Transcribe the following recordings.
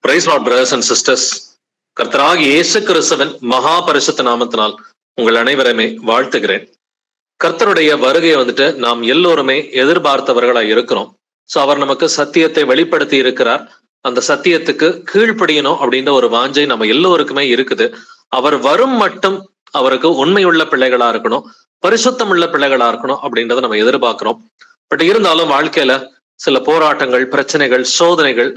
Price Lord brothers and sisters. கர்த்தராகிய இயேசு கிறிஸ்துவின் மகா பரிசுத்த நாமத்தினால் உங்கள் அனைவரையுமே வாழ்த்துகிறேன். கர்த்தருடைய வருகையை நாம் எல்லோருமே எதிர்பார்த்தவர்களா இருக்கிறோம். சோ அவர் நமக்கு சத்தியத்தை வெளிப்படுத்தி இருக்கிறார். அந்த சத்தியத்துக்கு கீழ்ப்படியணும் அப்படின்ற ஒரு வாஞ்சை நம்ம எல்லோருக்குமே இருக்குது. அவர் வரும் மட்டும் அவருக்கு உண்மையுள்ள பிள்ளைகளா இருக்கணும், பரிசுத்தம் உள்ள பிள்ளைகளா இருக்கணும் அப்படின்றத நம்ம எதிர்பார்க்கிறோம். பட் இருந்தாலும் வாழ்க்கையில சில போராட்டங்கள், பிரச்சனைகள், சோதனைகள்,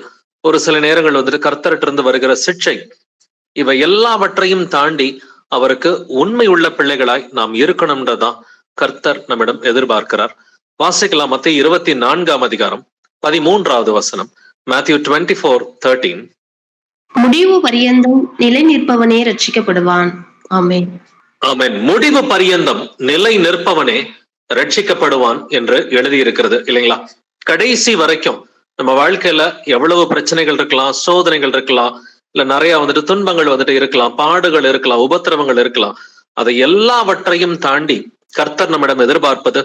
ஒரு சில நேரங்கள் கர்த்தர்கிட்ட இருந்து வருகிற சிக்ஷை, இவை எல்லாவற்றையும் தாண்டி அவருக்கு உண்மை உள்ள பிள்ளைகளாய் நாம் இருக்கணும்ன்றதான் கர்த்தர் நம்மிடம் எதிர்பார்க்கிறார். வாசிக்கலாம் மத்தேயு 24ஆம் அதிகாரம் 13வது வசனம். Matthew 24:13. முடிவு பரியந்தம் நிலை நிற்பவனே ரட்சிக்கப்படுவான். ஆமென். ஆமென். முடிவு பரியந்தம் நிலை நிற்பவனே ரட்சிக்கப்படுவான் என்று எழுதியிருக்கிறது இல்லைங்களா? கடைசி வரைக்கும் நம்ம வாழ்க்கையில எவ்வளவு பிரச்சனைகள் இருக்கலாம், சோதனைகள் இருக்கலாம், இல்ல நிறைய துன்பங்கள் இருக்கலாம், பாடுகள் இருக்கலாம், உபத்திரவங்கள் இருக்கலாம். அதை எல்லாவற்றையும் தாண்டி கர்த்தர் நம்மிடம் எதிர்பார்ப்பது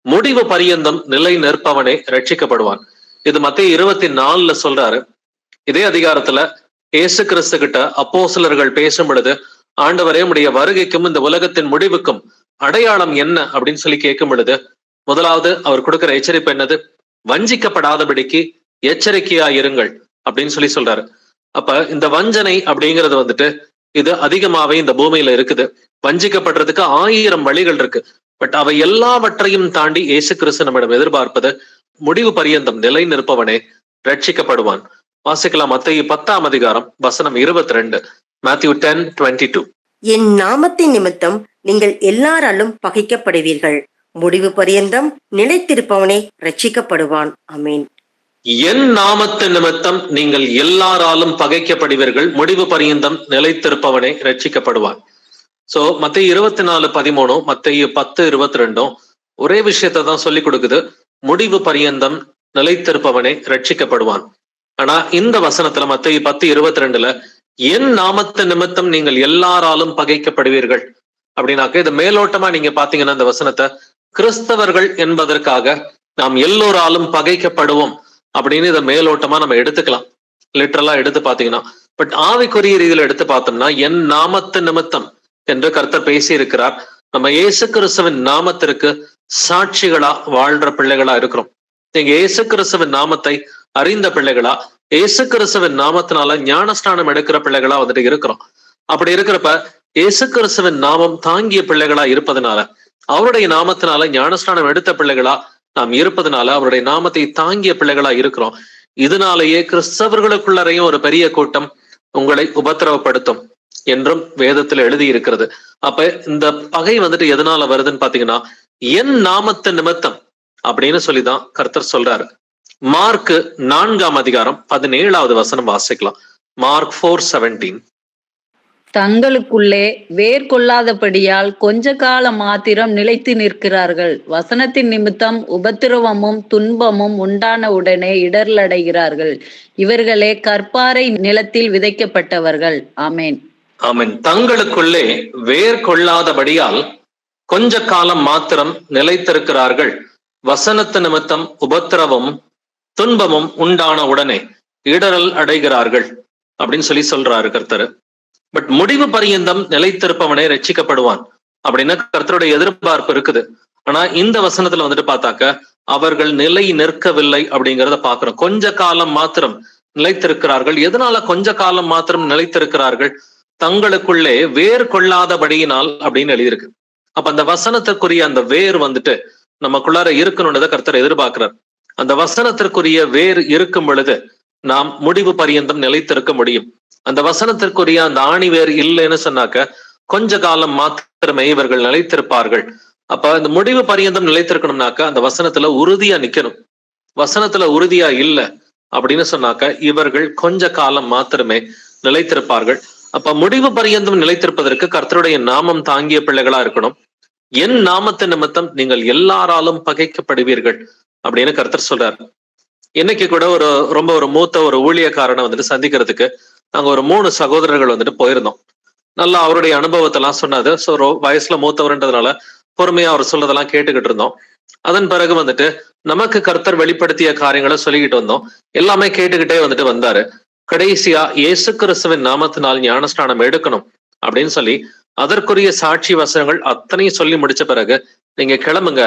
முடிவு பரியந்தம் நிலை நிற்பவனே ரட்சிக்கப்படுவான். இது மத்தேயு 24 சொல்றாரு. இதே அதிகாரத்துல இயேசு கிறிஸ்து கிட்ட அப்போஸ்தலர்கள் பேசும் பொழுது, ஆண்டவரே உம்முடைய வருகைக்கும் இந்த உலகத்தின் முடிவுக்கும் அடையாளம் என்ன அப்படின்னு சொல்லி கேட்கும் பொழுது, முதலாவது அவர் கொடுக்கிற எச்சரிப்பு என்னது? வஞ்சிக்கப்படாதபடிக்கு எச்சரிக்கையா இருங்கள் அப்படின்னு சொல்லி சொல்றாரு. அப்ப இந்த வஞ்சனை அப்படிங்கிறது இது அதிகமாவே இந்த பூமியில இருக்குது. வஞ்சிக்கப்படுறதுக்கு 1000 வழிகள் இருக்கு. பட் அவை எல்லாவற்றையும் தாண்டி இயேசு கிறிஸ்து நம்மிடம் எதிர்பார்ப்பது முடிவு பரியந்தம் நிலை நிற்பவனே ரட்சிக்கப்படுவான். வாசிக்கலாம் மத்தேயு 10ஆம் அதிகாரம் வசனம் 22. Matthew 10:22. என் நாமத்தின் நிமித்தம் நீங்கள் எல்லாராலும் பகைக்கப்படுவீர்கள், முடிவு பரியந்தம் நிலைத்திருப்பவனே ரட்சிக்கப்படுவான். ஆமென். என் நாமத்து நிமித்தம் நீங்கள் எல்லாராலும் பகைக்கப்படுவீர்கள், முடிவு பரியந்தம் நிலைத்திருப்பவனே ரட்சிக்கப்படுவான். சோ மத்தேயு 24:13, மத்தேயு 10:22 ஒரே விஷயத்தை தான் சொல்லி கொடுக்குது. முடிவு பரியந்தம் நிலைத்திருப்பவனே ரட்சிக்கப்படுவான். ஆனா இந்த வசனத்துல மத்தேயு 10:22 என் நாமத்து நிமித்தம் நீங்கள் எல்லாராலும் பகைக்கப்படுவீர்கள் அப்படின்னாக்க, இது மேலோட்டமா நீங்க பாத்தீங்கன்னா இந்த வசனத்தை கிறிஸ்தவர்கள் என்பதற்காக நாம் எல்லோராலும் பகைக்கப்படுவோம் அப்படின்னு இதை மேலோட்டமா நம்ம எடுத்துக்கலாம், லிட்டரலா எடுத்து பாத்தீங்கன்னா. பட் ஆவிக்குரிய ரீதியில எடுத்து பார்த்தோம்னா, என் நாமத்து நிமித்தம் என்று கர்த்தர் பேசி இருக்கிறார். நம்ம இயேசு கிறிஸ்துவின் நாமத்திற்கு சாட்சிகளா வாழ்ற பிள்ளைகளா இருக்கிறோம். நீங்க இயேசு கிறிஸ்துவின் நாமத்தை அறிந்த பிள்ளைகளா, இயேசு கிறிஸ்துவின் நாமத்தினால ஞானஸ்நானம் எடுக்கிற பிள்ளைகளா இருக்கிறோம். அப்படி இருக்கிறப்ப இயேசு கிறிஸ்துவின் நாமம் தாங்கிய பிள்ளைகளா இருப்பதனால, அவருடைய நாமத்தினால ஞானஸ்நானம் எடுத்த பிள்ளைகளா நாம் இருப்பதனால, அவருடைய நாமத்தை தாங்கிய பிள்ளைகளா இருக்கிறோம். இதனாலேயே கிறிஸ்தவர்களுக்குள்ளரையும் ஒரு பெரிய கூட்டம் உங்களை உபத்திரவப்படுத்தும் என்றும் வேதத்துல எழுதி இருக்கிறது. அப்ப இந்த பகை எதனால வருதுன்னு பாத்தீங்கன்னா, என் நாமத்து நிமித்தம் அப்படின்னு சொல்லிதான் கர்த்தர் சொல்றாரு. மார்க் 4ஆம் அதிகாரம் 17வது வசனம் வாசிக்கலாம். மார்க் 4:17. தங்களுக்குள்ளே வேர் கொள்ளாதபடியால் கொஞ்ச காலம் மாத்திரம் நிலைத்து நிற்கிறார்கள். வசனத்தின் நிமித்தம் உபத்திரவமும் துன்பமும் உண்டான உடனே இடர்லடைகிறார்கள். இவர்களே கற்பாறை நிலத்தில் விதைக்கப்பட்டவர்கள். ஆமேன். ஆமேன். தங்களுக்குள்ளே வேர் கொள்ளாதபடியால் கொஞ்ச காலம் மாத்திரம் நிலைத்திருக்கிறார்கள். வசனத்து நிமித்தம் உபத்திரவமும் துன்பமும் உண்டான உடனே இடரல் அடைகிறார்கள் அப்படின்னு சொல்லி சொல்றாரு கர்த்தர். பட் முடிவு பரியந்தம் நிலைத்திருப்பவனே ரட்சிக்கப்படுவான் அப்படின்னா கர்த்தருடைய எதிர்பார்ப்பு இருக்குது. ஆனா இந்த வசனத்துல பார்த்தாக்க அவர்கள் நிலை நிற்கவில்லை அப்படிங்கிறத பாக்குறோம். கொஞ்ச காலம் மாத்திரம் நிலைத்திருக்கிறார்கள். எதனால கொஞ்ச காலம் மாத்திரம் நிலைத்திருக்கிறார்கள்? தங்களுக்குள்ளே வேர் கொள்ளாதபடியினால் அப்படின்னு எழுதியிருக்கு. அப்ப அந்த வசனத்திற்குரிய அந்த வேர் நமக்குள்ளார இருக்கணும்ன்றதை கர்த்தர் எதிர்பார்க்கிறார். அந்த வசனத்திற்குரிய வேர் இருக்கும் பொழுது நாம் முடிவு பரியந்தம் நிலைத்திருக்க முடியும். அந்த வசனத்திற்குரிய அந்த ஆணி வேர் இல்லைன்னு சொன்னாக்க கொஞ்ச காலம் மாத்திரமே இவர்கள் நிலைத்திருப்பார்கள். அப்ப இந்த முடிவு பரியந்தம் நிலைத்திருக்கணும்னாக்க அந்த வசனத்துல உறுதியா நிக்கணும். வசனத்துல உறுதியா இல்லை அப்படின்னு சொன்னாக்க இவர்கள் கொஞ்ச காலம் மாத்திரமே நிலைத்திருப்பார்கள். அப்ப முடிவு பரியந்தம் நிலைத்திருப்பதற்கு கர்த்தருடைய நாமம் தாங்கிய பிள்ளைகளா இருக்கணும். என் நாமத்து நிமித்தம் நீங்கள் எல்லாராலும் பகைக்கப்படுவீர்கள் அப்படின்னு கர்த்தர் சொல்றாரு. இன்னைக்கு கூட ரொம்ப மூத்த ஒரு ஊழியக்காரனை சந்திக்கிறதுக்கு நாங்க ஒரு 3 சகோதரர்கள் போயிருந்தோம். நல்லா அவருடைய அனுபவத்தை எல்லாம் சொன்னாது. ஸோ வயசுல மூத்தவர்ன்றதுனால பொறுமையா அவர் சொல்றதெல்லாம் கேட்டுக்கிட்டு இருந்தோம். அதன் பிறகு நமக்கு கர்த்தர் வெளிப்படுத்திய காரியங்களை சொல்லிக்கிட்டு வந்தோம். எல்லாமே கேட்டுக்கிட்டே வந்தாரு. கடைசியா இயேசு கிறிஸ்துவின் நாமத்தினால் ஞானஸ்நானம் எடுக்கணும் அப்படின்னு சொல்லி அதற்குரிய சாட்சி வசனங்கள் அத்தனையும் சொல்லி முடிச்ச பிறகு நீங்க கிளம்புங்க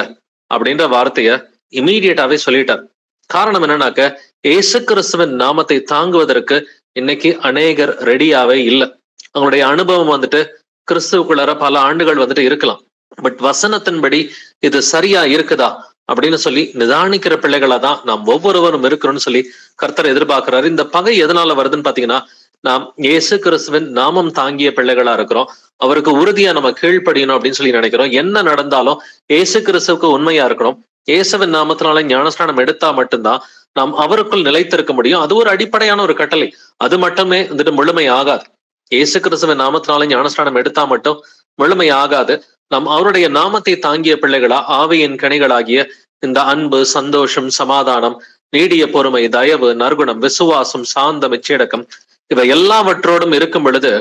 அப்படின்ற வார்த்தைய இமீடியட்டாவே சொல்லிட்டார். காரணம் என்னன்னாக்க இயேசு கிறிஸ்துவின் நாமத்தை தாங்குவதற்கு இன்னைக்கு அநேகர் ரெடியாவே இல்லை. அவங்களுடைய அனுபவம் வந்துட்டு கிறிஸ்துவுக்குள்ளார பல ஆண்டுகள் வந்துட்டு இருக்கலாம். பட் வசனத்தின்படி இது சரியா இருக்குதா அப்படின்னு சொல்லி நிதானிக்கிற பிள்ளைகளா தான் நாம் ஒவ்வொருவரும் இருக்கிறோம்னு சொல்லி கர்த்தர் எதிர்பார்க்கிறாரு. இந்த பகை எதனால வருதுன்னு பாத்தீங்கன்னா, நாம் இயேசு கிறிஸ்துவின் நாமம் தாங்கிய பிள்ளைகளா இருக்கிறோம். அவருக்கு உறுதியா நம்ம கீழ்ப்படியணும் அப்படின்னு சொல்லி நினைக்கிறோம். என்ன நடந்தாலும் இயேசு கிறிஸ்துவுக்கு உண்மையா இருக்கணும். இயேசுவின் நாமத்தினால ஞானஸ்நானம் எடுத்தா மட்டும்தான் நாம் அவருக்குள் நிலைத்திருக்க முடியும். அது ஒரு அடிப்படையான ஒரு கட்டளை. அது மட்டுமே வந்துட்டு முழுமை ஆகாது. இயேசு கிறிஸ்துவின் நாமத்தினால ஞானஸ்நானம் எடுத்தா மட்டும் முழுமை ஆகாது. நாம் அவருடைய நாமத்தை தாங்கிய பிள்ளைகளா ஆவியின் கனிகளாகிய இந்த அன்பு, சந்தோஷம், சமாதானம், நீடிய பொறுமை, தயவு, நற்குணம், விசுவாசம், சாந்தம், இச்சையடக்கம் இவை எல்லாவற்றோடும் இருக்கும் பொழுது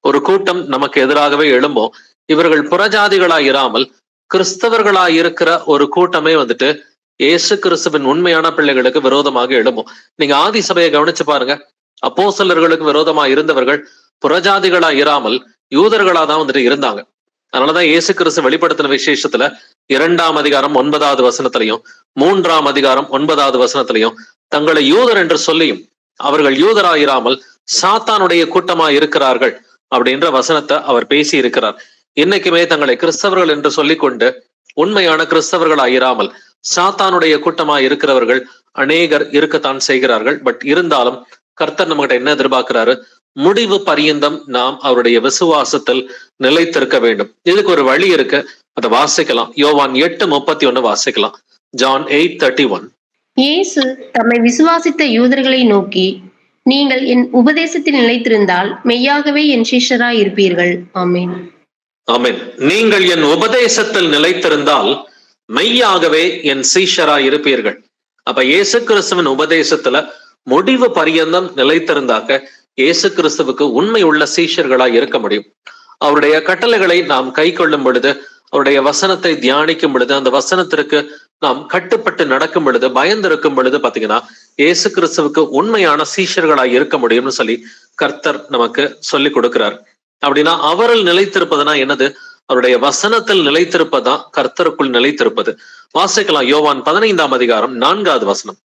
ஒரு கூட்டம் நமக்கு எதிராகவே எழும்பும். இவர்கள் புறஜாதிகளாய் இராமல் கிறிஸ்தவர்களாய் இருக்கிற ஒரு கூட்டமே வந்துட்டு இயேசு கிறிஸ்துவின் உண்மையான பிள்ளைகளுக்கு விரோதமாக எழும்பும். நீங்க ஆதி சபையை கவனிச்சு பாருங்க. அப்போஸ்தலர்களுக்கு விரோதமா இருந்தவர்கள் புறஜாதிகளா இராமல் யூதர்களா தான் வந்துட்டு இருந்தாங்க. அதனாலதான் இயேசு கிறிஸ்து வெளிப்படுத்தின விசேஷத்துல 2ஆம் அதிகாரம் 9வது வசனத்திலையும் 3ஆம் அதிகாரம் 9வது வசனத்திலையும் தங்களை யூதர் என்று சொல்லியும் அவர்கள் யூதராயிராமல் சாத்தானுடைய கூட்டமா இருக்கிறார்கள் அப்படின்ற வசனத்தை அவர் பேசி இருக்கிறார். இன்னைக்குமே தங்களை கிறிஸ்தவர்கள் என்று சொல்லிக்கொண்டு உண்மையான கிறிஸ்தவர்களாயிராமல் சாத்தானுடைய கூட்டமா இருக்கிறவர்கள் அநேகர் இருக்கத்தான் செய்கிறார்கள். பட் இருந்தாலும் கர்த்தர் நம்மகிட்ட என்ன எதிர்பார்க்கிறாரு? முடிவு பரியந்தம் நாம் அவருடைய விசுவாசத்தில் நிலைத்திருக்க வேண்டும். இதுக்கு ஒரு வழி இருக்கு, அதை வாசிக்கலாம். யோவான் 8:31 வாசிக்கலாம். ஜான் 8:31. இயேசு தம்மை விசுவாசித்த யூதர்களை நோக்கி, நீங்கள் என் உபதேசத்தில் நிலைத்திருந்தால் மெய்யாகவே என் சீஷராய் இருப்பீர்கள். ஆமென். ஆமென். நீங்கள் என் உபதேசத்தில் நிலைத்திருந்தால் மெய்யாகவே என் சீஷராய் இருப்பீர்கள். அப்ப இயேசு கிறிஸ்துவின் உபதேசத்துல முடிவு பரியந்தம் நிலைத்திருந்தாக்க இயேசு கிறிஸ்துவுக்கு உண்மை உள்ள சீஷர்களாய் இருக்க முடியும். அவருடைய கட்டளைகளை நாம் கை கொள்ளும் பொழுது, அவருடைய வசனத்தை தியானிக்கும் பொழுது, அந்த வசனத்திற்கு நாம் கட்டுப்பட்டு நடக்கும் பொழுது, பயந்திருக்கும் பொழுது பாத்தீங்கன்னா இயேசு கிறிஸ்துவுக்கு உண்மையான சீஷர்களாய் இருக்க முடியும்னு சொல்லி கர்த்தர் நமக்கு சொல்லி கொடுக்கிறார். அப்படின்னா அவரில் நிலைத்திருப்பதுனா என்னது? அவருடைய வசனத்தில் நிலைத்திருப்பதான் கர்த்தருக்குள் நிலைத்திருப்பது. வாசிக்கலாம். யோவான் 15ஆம் அதிகாரம் 4வது வசனம்.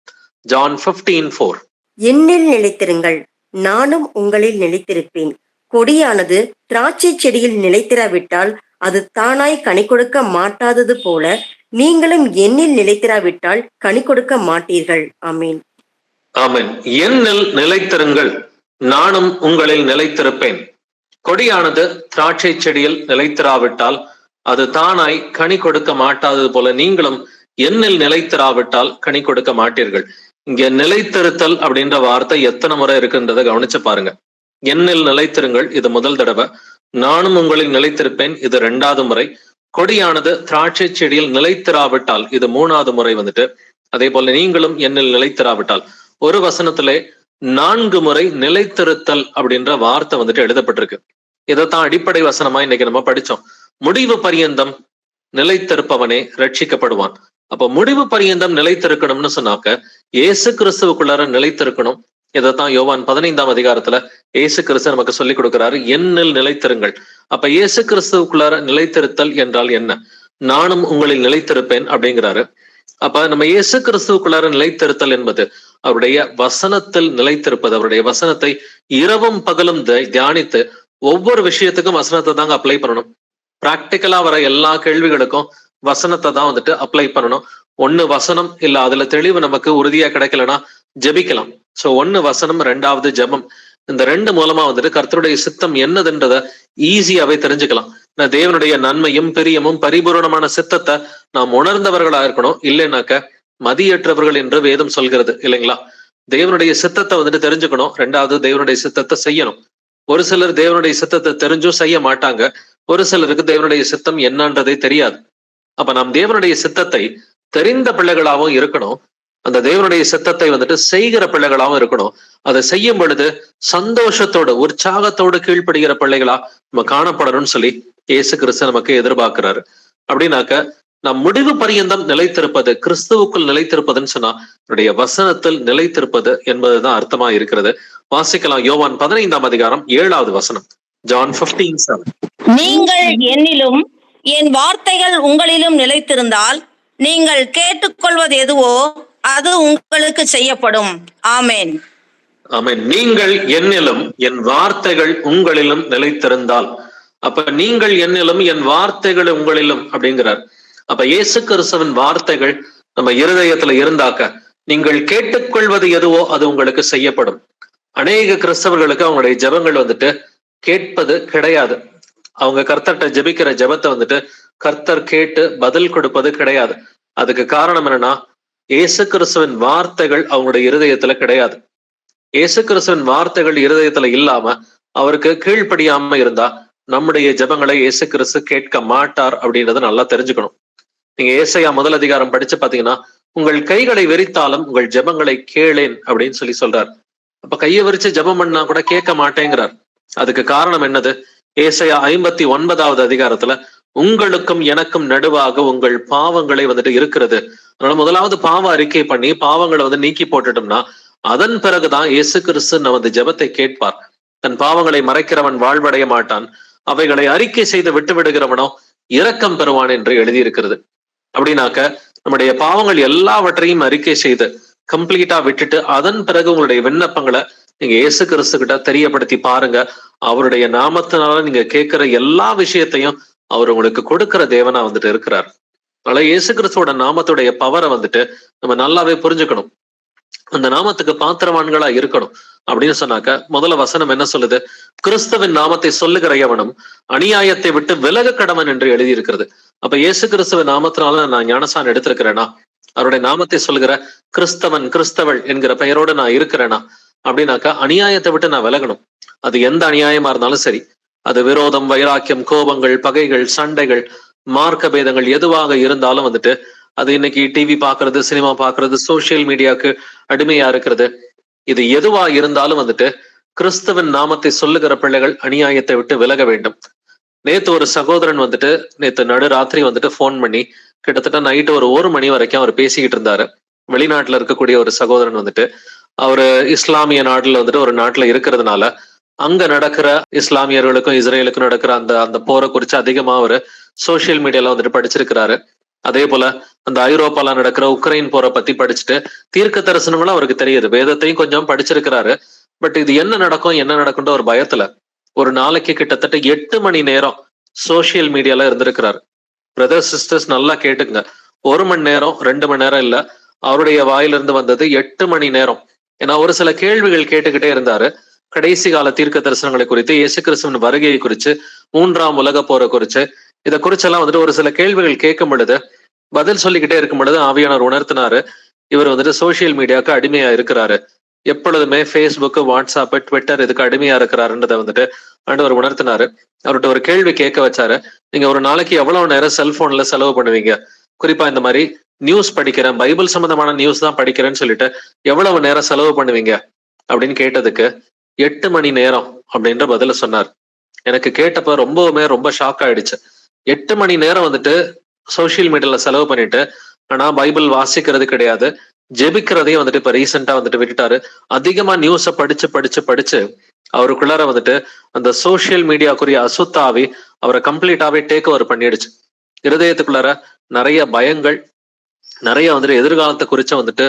ஜான் 15:4. என்னில் நிலைத்திருங்கள், நானும் உங்களில் நிலைத்திருப்பேன். கொடியானது திராட்சை செடியில் நிலைத்திராவிட்டால் அது தானாய் கனி கொடுக்க மாட்டாதது போல நீங்களும் என்னில் நிலைத்திராவிட்டால் கனி கொடுக்க மாட்டீர்கள். ஆமீன். ஆமென். என்னில் நிலைத்திருங்கள், நானும் உங்களில் நிலைத்திருப்பேன். கொடியானது திராட்சை செடியில் நிலைத்திராவிட்டால் அது தானாய் கனி கொடுக்க மாட்டாதது போல நீங்களும் என்னில் நிலைத்திராவிட்டால் கனி கொடுக்க மாட்டீர்கள். இங்க நிலைத்திருத்தல் அப்படின்ற வார்த்தை எத்தனை முறை இருக்குன்றதை கவனிச்சு பாருங்க. என்னில் நிலைத்திருங்கள், இது முதல் தடவை. நானும் உங்களில் நிலைத்திருப்பேன், இது 2வது முறை. கொடியானது திராட்சை செடியில் நிலைத்திராவிட்டால், இது 3வது முறை வந்துட்டு. அதே போல நீங்களும் என்னில் நிலைத்திராவிட்டால், ஒரு வசனத்திலே 4 முறை நிலைத்திருத்தல் அப்படின்ற வார்த்தை வந்துட்டு எழுதப்பட்டிருக்கு. இதைத்தான் அடிப்படை வசனமா இன்னைக்கு நம்ம படிச்சோம். முடிவு பரியந்தம் நிலைத்திருப்பவனே ரட்சிக்கப்படுவான். அப்ப முடிவு பரியந்தம் நிலைத்திருக்கணும்னு சொன்னாக்க இயேசு கிறிஸ்துவுக்குள்ளார நிலைத்திருக்கணும். இதைத்தான் யோவான் 15ஆம் அதிகாரத்துல இயேசு கிறிஸ்து நமக்கு சொல்லி கொடுக்கிறாரு, என்னில் நிலைத்திருங்கள். அப்ப இயேசு கிறிஸ்துவுக்குள்ளார நிலைத்திருத்தல் என்றால் என்ன? நானும் உங்களில் நிலைத்திருப்பேன் அப்படிங்கிறாரு. அப்ப நம்ம இயேசு கிறிஸ்துவுக்குள்ளார நிலைத்திருத்தல் என்பது அவருடைய வசனத்தில் நிலைத்திருப்பது. அவருடைய வசனத்தை இரவும் பகலும் தியானித்து ஒவ்வொரு விஷயத்துக்கும் வசனத்தை தாங்க அப்ளை பண்ணணும். பிராக்டிக்கலா வர எல்லா கேள்விகளுக்கும் வசனத்தை தான் வந்துட்டு அப்ளை பண்ணணும். ஒண்ணு வசனம் இல்ல அதுல தெளிவு நமக்கு உறுதியா கிடைக்கலன்னா ஜெபிக்கலாம். சோ 1 வசனம், 2வது ஜெபம். இந்த 2 மூலமா வந்துட்டு கர்த்தருடைய சித்தம் என்னதுன்றத ஈஸியாவே தெரிஞ்சுக்கலாம். தேவனுடைய நன்மையும் பிரியமும் பரிபூரணமான சித்தத்தை நாம் உணர்ந்தவர்களா இருக்கணும். இல்லைன்னாக்க மதியற்றவர்கள் என்று வேதம் சொல்கிறது இல்லைங்களா? தேவனுடைய சித்தத்தை வந்துட்டு தெரிஞ்சுக்கணும். 2வது தேவனுடைய சித்தத்தை செய்யணும். ஒரு சிலர் தேவனுடைய சித்தத்தை தெரிஞ்சும் செய்ய மாட்டாங்க. ஒரு சிலருக்கு தேவனுடைய சித்தம் என்னன்றதே தெரியாது. அப்ப நாம் தேவனுடைய சித்தத்தை தெரிந்த பிள்ளைகளாகவும் இருக்கணும். அந்த தேவனுடைய சித்தத்தை வந்துட்டு செய்கிற பிள்ளைகளாகவும் இருக்கணும். அதை செய்யும் பொழுது சந்தோஷத்தோடு உற்சாகத்தோடு கீழ்ப்படுகிற பிள்ளைகளா நம்ம காணப்படணும்னு சொல்லி இயேசு கிறிஸ்து நமக்கு எதிர்பார்க்கிறாரு. அப்படின்னாக்க நாம் முடிவு பரியந்தம் நிலைத்திருப்பது, கிறிஸ்துவுக்குள் நிலைத்திருப்பதுன்னு சொன்னா அவருடைய வசனத்தில் நிலைத்திருப்பது என்பதுதான் அர்த்தமா இருக்கிறது. வாசிக்கலாம். யோவான் 15ஆம் அதிகாரம் 7வது வசனம். John 15:7. நீங்கள் என்னிலும் என் வார்த்தைகள் உங்களிலும் நிலைத்திருந்தால் நீங்கள் கேட்டுக்கொள்வது எதுவோ அது உங்களுக்கு செய்யப்படும். ஆமென். ஆமென். நீங்கள் என்னிலும் என் வார்த்தைகள் உங்களிலும் நிலைத்திருந்தால், அப்ப நீங்கள் என்னிலும் என் வார்த்தைகள் உங்களிலும் அப்படிங்கிறார். அப்ப இயேசு கிறிஸ்துவின் வார்த்தைகள் நம்ம இருதயத்துல இருந்தாக்க நீங்கள் கேட்டுக்கொள்வது எதுவோ அது உங்களுக்கு செய்யப்படும். அநேக கிறிஸ்தவர்களுக்கு அவங்களுடைய ஜெபங்கள் வந்துட்டு கேட்பது கிடையாது. அவங்க கர்த்தர்கிட்ட ஜெபிக்கிற ஜெபத்தை வந்துட்டு கர்த்தர் கேட்டு பதில் கொடுப்பது கிடையாது. அதுக்கு காரணம் என்னன்னா, இயேசு கிறிஸ்துவின் வார்த்தைகள் அவங்களுடைய இருதயத்துல கிடையாது. இயேசு கிறிஸ்துவின் வார்த்தைகள் இருதயத்துல இல்லாம அவருக்கு கீழ்ப்படியாம இருந்தா நம்முடைய ஜெபங்களை இயேசு கிறிஸ்து கேட்க மாட்டார் அப்படின்றத நல்லா தெரிஞ்சுக்கணும். நீங்க ஏசாயா 1 அதிகாரம் படிச்சு பாத்தீங்கன்னா, உங்கள் கைகளை வெறித்தாலும் உங்கள் ஜெபங்களை கேளேன் அப்படின்னு சொல்றார். அப்ப கையை விரிச்சு ஜெபம் பண்ணா கூட கேட்க மாட்டேங்கிறார். அதுக்கு காரணம் என்னது? ஏசாயா 59வது அதிகாரத்துல உங்களுக்கும் எனக்கும் நடுவாக உங்கள் பாவங்களை வந்துட்டு இருக்கிறது. அதனால முதலாவது பாவ அறிக்கை பண்ணி பாவங்களை வந்து நீக்கி போட்டுட்டோம்னா அதன் பிறகுதான் இயேசு கிறிஸ்து நமது ஜெபத்தை கேட்பார். தன் பாவங்களை மறைக்கிறவன் வாழ்வடைய மாட்டான், அவைகளை அறிக்கை செய்து விட்டு விடுகிறவனோ இரக்கம் பெறுவான் என்று எழுதியிருக்கிறது. அப்படின்னாக்க நம்முடைய பாவங்கள் எல்லாவற்றையும் அறிக்கை செய்து கம்ப்ளீட்டா விட்டுட்டு அதன் பிறகு உங்களுடைய விண்ணப்பங்களை நீங்க இயேசு கிறிஸ்து கிட்ட தெரியப்படுத்தி பாருங்க. அவருடைய நாமத்தினால நீங்க கேட்கிற எல்லா விஷயத்தையும் அவர் உங்களுக்கு கொடுக்கிற தேவனா வந்துட்டு இருக்கிறார். அதனால இயேசு கிறிஸ்துவோட நாமத்துடைய பவரை வந்துட்டு நம்ம நல்லாவே புரிஞ்சுக்கணும். அந்த நாமத்துக்கு பாத்திரவான்களா இருக்கணும். அப்படின்னு சொன்னாக்க முதல்ல வசனம் என்ன சொல்லுது? கிறிஸ்துவின் நாமத்தை சொல்லுகிற எவனும் அநியாயத்தை விட்டு விலக கடவன் என்று எழுதியிருக்கிறது. அப்ப இயேசு கிறிஸ்துவின் நாமத்தினால நான் ஞானசான் எடுத்திருக்கிறேனா? அவருடைய நாமத்தை சொல்லுகிற கிறிஸ்தவன் கிறிஸ்தவள் என்கிற பெயரோடு நான் இருக்கிறேனா அப்படின்னாக்கா அநியாயத்தை விட்டு நான் விலகணும். அது எந்த அநியாயமா இருந்தாலும் சரி, அது விரோதம், வைராக்கியம், கோபங்கள், பகைகள், சண்டைகள், மார்க்க பேதங்கள் எதுவாக இருந்தாலும் வந்துட்டு அது இன்னைக்கு டிவி பாக்குறது, சினிமா பாக்குறது, சோசியல் மீடியாவுக்கு அடிமையா இருக்கிறது, இது எதுவா இருந்தாலும் வந்துட்டு கிறிஸ்துவின் நாமத்தை சொல்லுகிற பிள்ளைகள் அநியாயத்தை விட்டு விலக வேண்டும். நேத்து ஒரு சகோதரன் வந்துட்டு நேத்து நடுராத்திரி வந்துட்டு போன் பண்ணி கிட்டத்தட்ட நைட்டு ஒரு 1 மணி வரைக்கும் அவர் பேசிக்கிட்டு இருந்தாரு. வெளிநாட்டுல இருக்கக்கூடிய ஒரு சகோதரன் வந்துட்டு அவரு இஸ்லாமிய நாடுல வந்துட்டு ஒரு நாட்டுல இருக்கிறதுனால அங்க நடக்கிற இஸ்லாமியர்களுக்கும் இஸ்ரேலுக்கும் நடக்கிற அந்த போரை குறித்து அதிகமா அவரு சோசியல் மீடியால வந்துட்டு படிச்சிருக்கிறாரு. அதே போல அந்த ஐரோப்பால நடக்கிற உக்ரைன் போரை பத்தி படிச்சுட்டு தீர்க்க தரிசனங்களும் அவருக்கு தெரியுது, வேதத்தையும் கொஞ்சம் படிச்சிருக்கிறாரு. பட் இது என்ன நடக்கும்ன்ற ஒரு பயத்துல ஒரு நாளைக்கு கிட்டத்தட்ட 8 மணி நேரம் சோசியல் மீடியால இருந்திருக்கிறாரு. பிரதர்ஸ் சிஸ்டர்ஸ் நல்லா கேட்டுங்க, 1 மணி நேரம் 2 மணி நேரம் இல்ல, அவருடைய வாயிலிருந்து வந்தது 8 மணி நேரம். ஏன்னா ஒரு சில கேள்விகள் கேட்டுக்கிட்டே இருந்தாரு. கடைசி கால தீர்க்க தரிசனங்களை குறித்து, இயேசு கிறிஸ்துவின் வருகையை குறித்து, 3ஆம் உலக போரை குறித்து, இதை குறிச்செல்லாம் வந்துட்டு ஒரு சில கேள்விகள் கேட்கும் பொழுது பதில் சொல்லிக்கிட்டே இருக்கும் பொழுது ஆவியானவர் உணர்த்தினாரு, இவர் வந்துட்டு சோசியல் மீடியாவுக்கு அடிமையா இருக்கிறாரு, எப்பொழுதுமே ஃபேஸ்புக், வாட்ஸ்அப், ட்விட்டர் இதுக்கு அடிமையா இருக்கிறாருன்றதை வந்துட்டு ஆண்டவர் உணர்த்தினாரு. அவர்கிட்ட ஒரு கேள்வி கேட்க வச்சாரு, நீங்க ஒரு நாளைக்கு எவ்வளவு நேரம் செல்போன்ல செலவு பண்ணுவீங்க? குறிப்பா இந்த மாதிரி நியூஸ் படிக்கிறேன், பைபிள் சம்பந்தமான நியூஸ் தான் படிக்கிறேன்னு சொல்லிட்டு எவ்வளவு நேரம் செலவு பண்ணுவீங்க அப்படின்னு கேட்டதுக்கு 8 மணி நேரம் அப்படின்ற பதில சொன்னார். எனக்கு கேட்டப்ப ரொம்ப ஷாக் ஆயிடுச்சு. 8 மணி நேரம் வந்துட்டு சோசியல் மீடியால செலவு பண்ணிட்டு, ஆனா பைபிள் வாசிக்கிறது கிடையாது, ஜெபிக்கிறதையும் வந்துட்டு இப்ப ரீசெண்டா வந்துட்டு விட்டுட்டாரு. அதிகமா நியூஸ படிச்சு அவருக்குள்ளார வந்துட்டு அந்த சோசியல் மீடியாக்குரிய அசுத்தாவி அவரை கம்ப்ளீட்டாவே டேக் ஓவர் பண்ணிடுச்சு. இருதயத்துக்குள்ளார நிறைய பயங்கள், நிறைய வந்துட்டு எதிர்காலத்தை குறிச்ச வந்துட்டு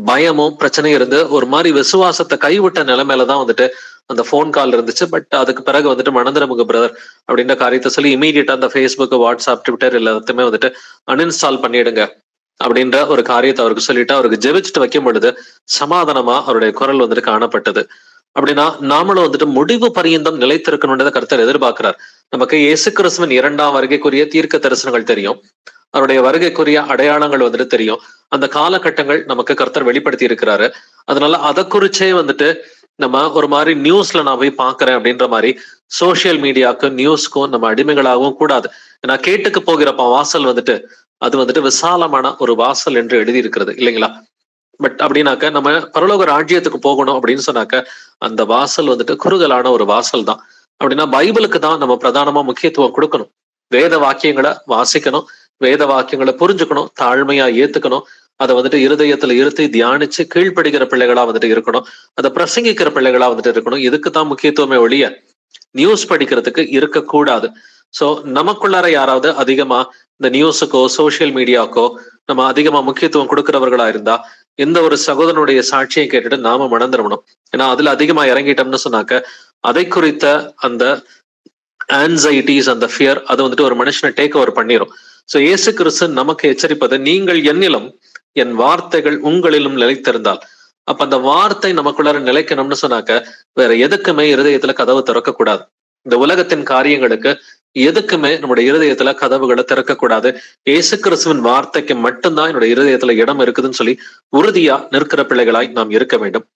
பயமும் பிரச்சனையும் இருந்து ஒரு மாதிரி விசுவாசத்தை கைவிட்ட நிலைமையிலதான் வந்துட்டு அந்த போன் கால் இருந்துச்சு. பட் அதுக்கு பிறகு வந்துட்டு மனந்திரமுக பிரதர் அப்படின்ற காரியத்தை சொல்லி இமீடியட்டா அந்த ஃபேஸ்புக், வாட்ஸ்அப், ட்விட்டர் எல்லாத்தையுமே வந்துட்டு அன்இன்ஸ்டால் பண்ணிடுங்க அப்படின்ற ஒரு காரியத்தை அவருக்கு சொல்லிட்டு அவருக்கு ஜெபிச்சுட்டு வைக்கும் பொழுது சமாதானமா அவருடைய குரல் வந்துட்டு காணப்பட்டது. அப்படின்னா நாமளும் வந்துட்டு முடிவு பரியந்தம் நிலைத்திருக்கணும்ன்றதை கர்த்தர் எதிர்பார்க்கிறார். நமக்கு இயேசு கிறிஸ்துவின் 2ஆம் வருகைக்குரிய தீர்க்க தரிசனங்கள் தெரியும், அவருடைய வருகைக்குரிய அடையாளங்கள் வந்துட்டு தெரியும், அந்த காலகட்டங்கள் நமக்கு கர்த்தர் வெளிப்படுத்தி இருக்கிறாரு. அதனால அதை குறிச்சே வந்துட்டு நம்ம ஒரு மாதிரி நியூஸ்ல நான் போய் பாக்குறேன் அப்படின்ற மாதிரி சோசியல் மீடியாவுக்கும் நியூஸ்க்கும் நம்ம அடிமைகளாகவும் கூடாது. ஏன்னா கேட்டுக்கு போகிறப்ப வாசல் வந்துட்டு அது வந்துட்டு விசாலமான ஒரு வாசல் என்று எழுதி இருக்கிறது இல்லைங்களா? பட் அப்படின்னாக்க நம்ம பரலோக ராஜ்யத்துக்கு போகணும் அப்படின்னு சொன்னாக்க அந்த வாசல் வந்துட்டு குறுகலான ஒரு வாசல் தான். அப்படின்னா பைபிளுக்கு தான் நம்ம பிரதானமா முக்கியத்துவம் கொடுக்கணும், வேத வாக்கியங்களை வாசிக்கணும், வேத வாக்கியங்களை புரிஞ்சுக்கணும், தாழ்மையா ஏத்துக்கணும், அதை வந்துட்டு இருதயத்துல இருத்தி தியானிச்சு கீழ்ப்படுகிற பிள்ளைகளா வந்துட்டு இருக்கணும், அதை பிரசங்கிக்கிற பிள்ளைகளா வந்துட்டு இருக்கணும். இதுக்குதான் முக்கியத்துவமே ஒழிய நியூஸ் படிக்கிறதுக்கு இருக்கக்கூடாது. சோ நமக்குள்ளார யாராவது அதிகமா இந்த நியூஸுக்கோ சோசியல் மீடியாக்கோ நம்ம அதிகமா முக்கியத்துவம் கொடுக்கிறவர்களா இருந்தா எந்த ஒரு சகோதரனுடைய சாட்சியை கேட்டுட்டு நாம மணந்துடணும். ஏன்னா அதுல அதிகமா இறங்கிட்டோம்னு சொன்னாக்க அதை குறித்த அந்த ஆன்சைட்டிஸ், அந்த ஃபியர், அது வந்துட்டு ஒரு மனுஷனை டேக் ஓவர் பண்ணிரும். சோ இயேசு கிறிஸ்து நமக்கு எச்சரிப்பது, நீங்கள் என்னிலும் என் வார்த்தைகள் உங்களிலும் நிலைத்திருந்தால். அப்ப அந்த வார்த்தை நமக்குள்ளார நிலைக்கணும்னு சொன்னாக்க வேற எதுக்குமே இருதயத்துல கதவு திறக்க கூடாது. இந்த உலகத்தின் காரியங்களுக்கு எதுக்குமே நம்முடைய இருதயத்துல கதவுகளை திறக்கக்கூடாது. இயேசு கிறிஸ்துவின் வார்த்தைக்கு மட்டும்தான் என்னுடைய இருதயத்துல இடம் இருக்குதுன்னு சொல்லி உறுதியா நிற்கிற பிள்ளைகளாய் நாம் இருக்க வேண்டும்.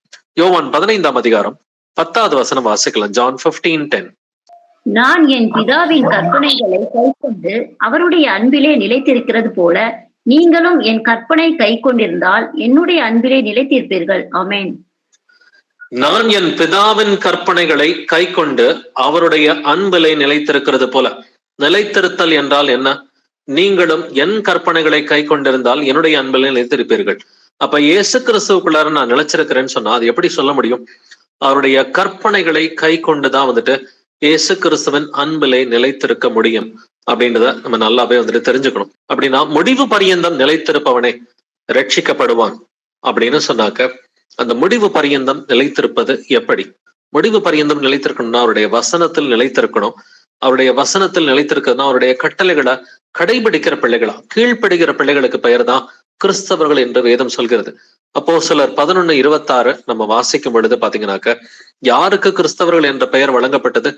யோவான் 15:10 வாசிக்கலாம். John 15:10. நான் என் பிதாவின் கற்பனைகளை கைக்கொண்டு அவருடைய அன்பிலே நிலைத்திருக்கிறது போல நீங்களும் என் கற்பனை கை கொண்டிருந்தால் என்னுடைய அன்பிலே நிலைத்திருப்பீர்கள். ஆமென். நான் என் பிதாவின் கற்பனைகளை கை கொண்டு அவருடைய அன்பிலே நிலைத்திருக்கிறது போல. நிலைத்திருத்தல் என்றால் என்ன? நீங்களும் என் கற்பனைகளை கை கொண்டிருந்தால் என்னுடைய அன்பிலே நிலைத்திருப்பீர்கள். அப்ப இயேசு கிறிஸ்துவுக்குள்ளார நான் நிலைச்சிருக்கிறேன்னு சொன்னா அது எப்படி சொல்ல முடியும்? அவருடைய கற்பனைகளை கை கொண்டுதான் வந்துட்டு இயேசு கிறிஸ்துவின் அன்பிலே நிலைத்திருக்க முடியும் அப்படின்றத நம்ம நல்லாவே வந்துட்டு தெரிஞ்சுக்கணும். அப்படின்னா முடிவு பரியந்தம் நிலைத்திருப்பவனே ரட்சிக்கப்படுவான் அப்படின்னு சொன்னாக்க அந்த முடிவு பரியந்தம் நிலைத்திருப்பது எப்படி? முடிவு பரியந்தம் நிலைத்திருக்கணும்னா அவருடைய வசனத்தில் நிலைத்திருக்கணும். அவருடைய வசனத்தில் நிலைத்திருக்கிறதுனா அவருடைய கட்டளைகளை கடைபிடிக்கிற பிள்ளைகளா, கீழ்ப்படுகிற பிள்ளைகளுக்கு பெயர் தான் கிறிஸ்தவர்கள் என்று வேதம் சொல்கிறது. அப்போஸ்தலர் 11:26 நம்ம வாசிக்கும் பொழுது பாத்தீங்கன்னாக்க யாருக்கு கிறிஸ்தவர்கள் என்ற பெயர் வழங்கப்பட்டது?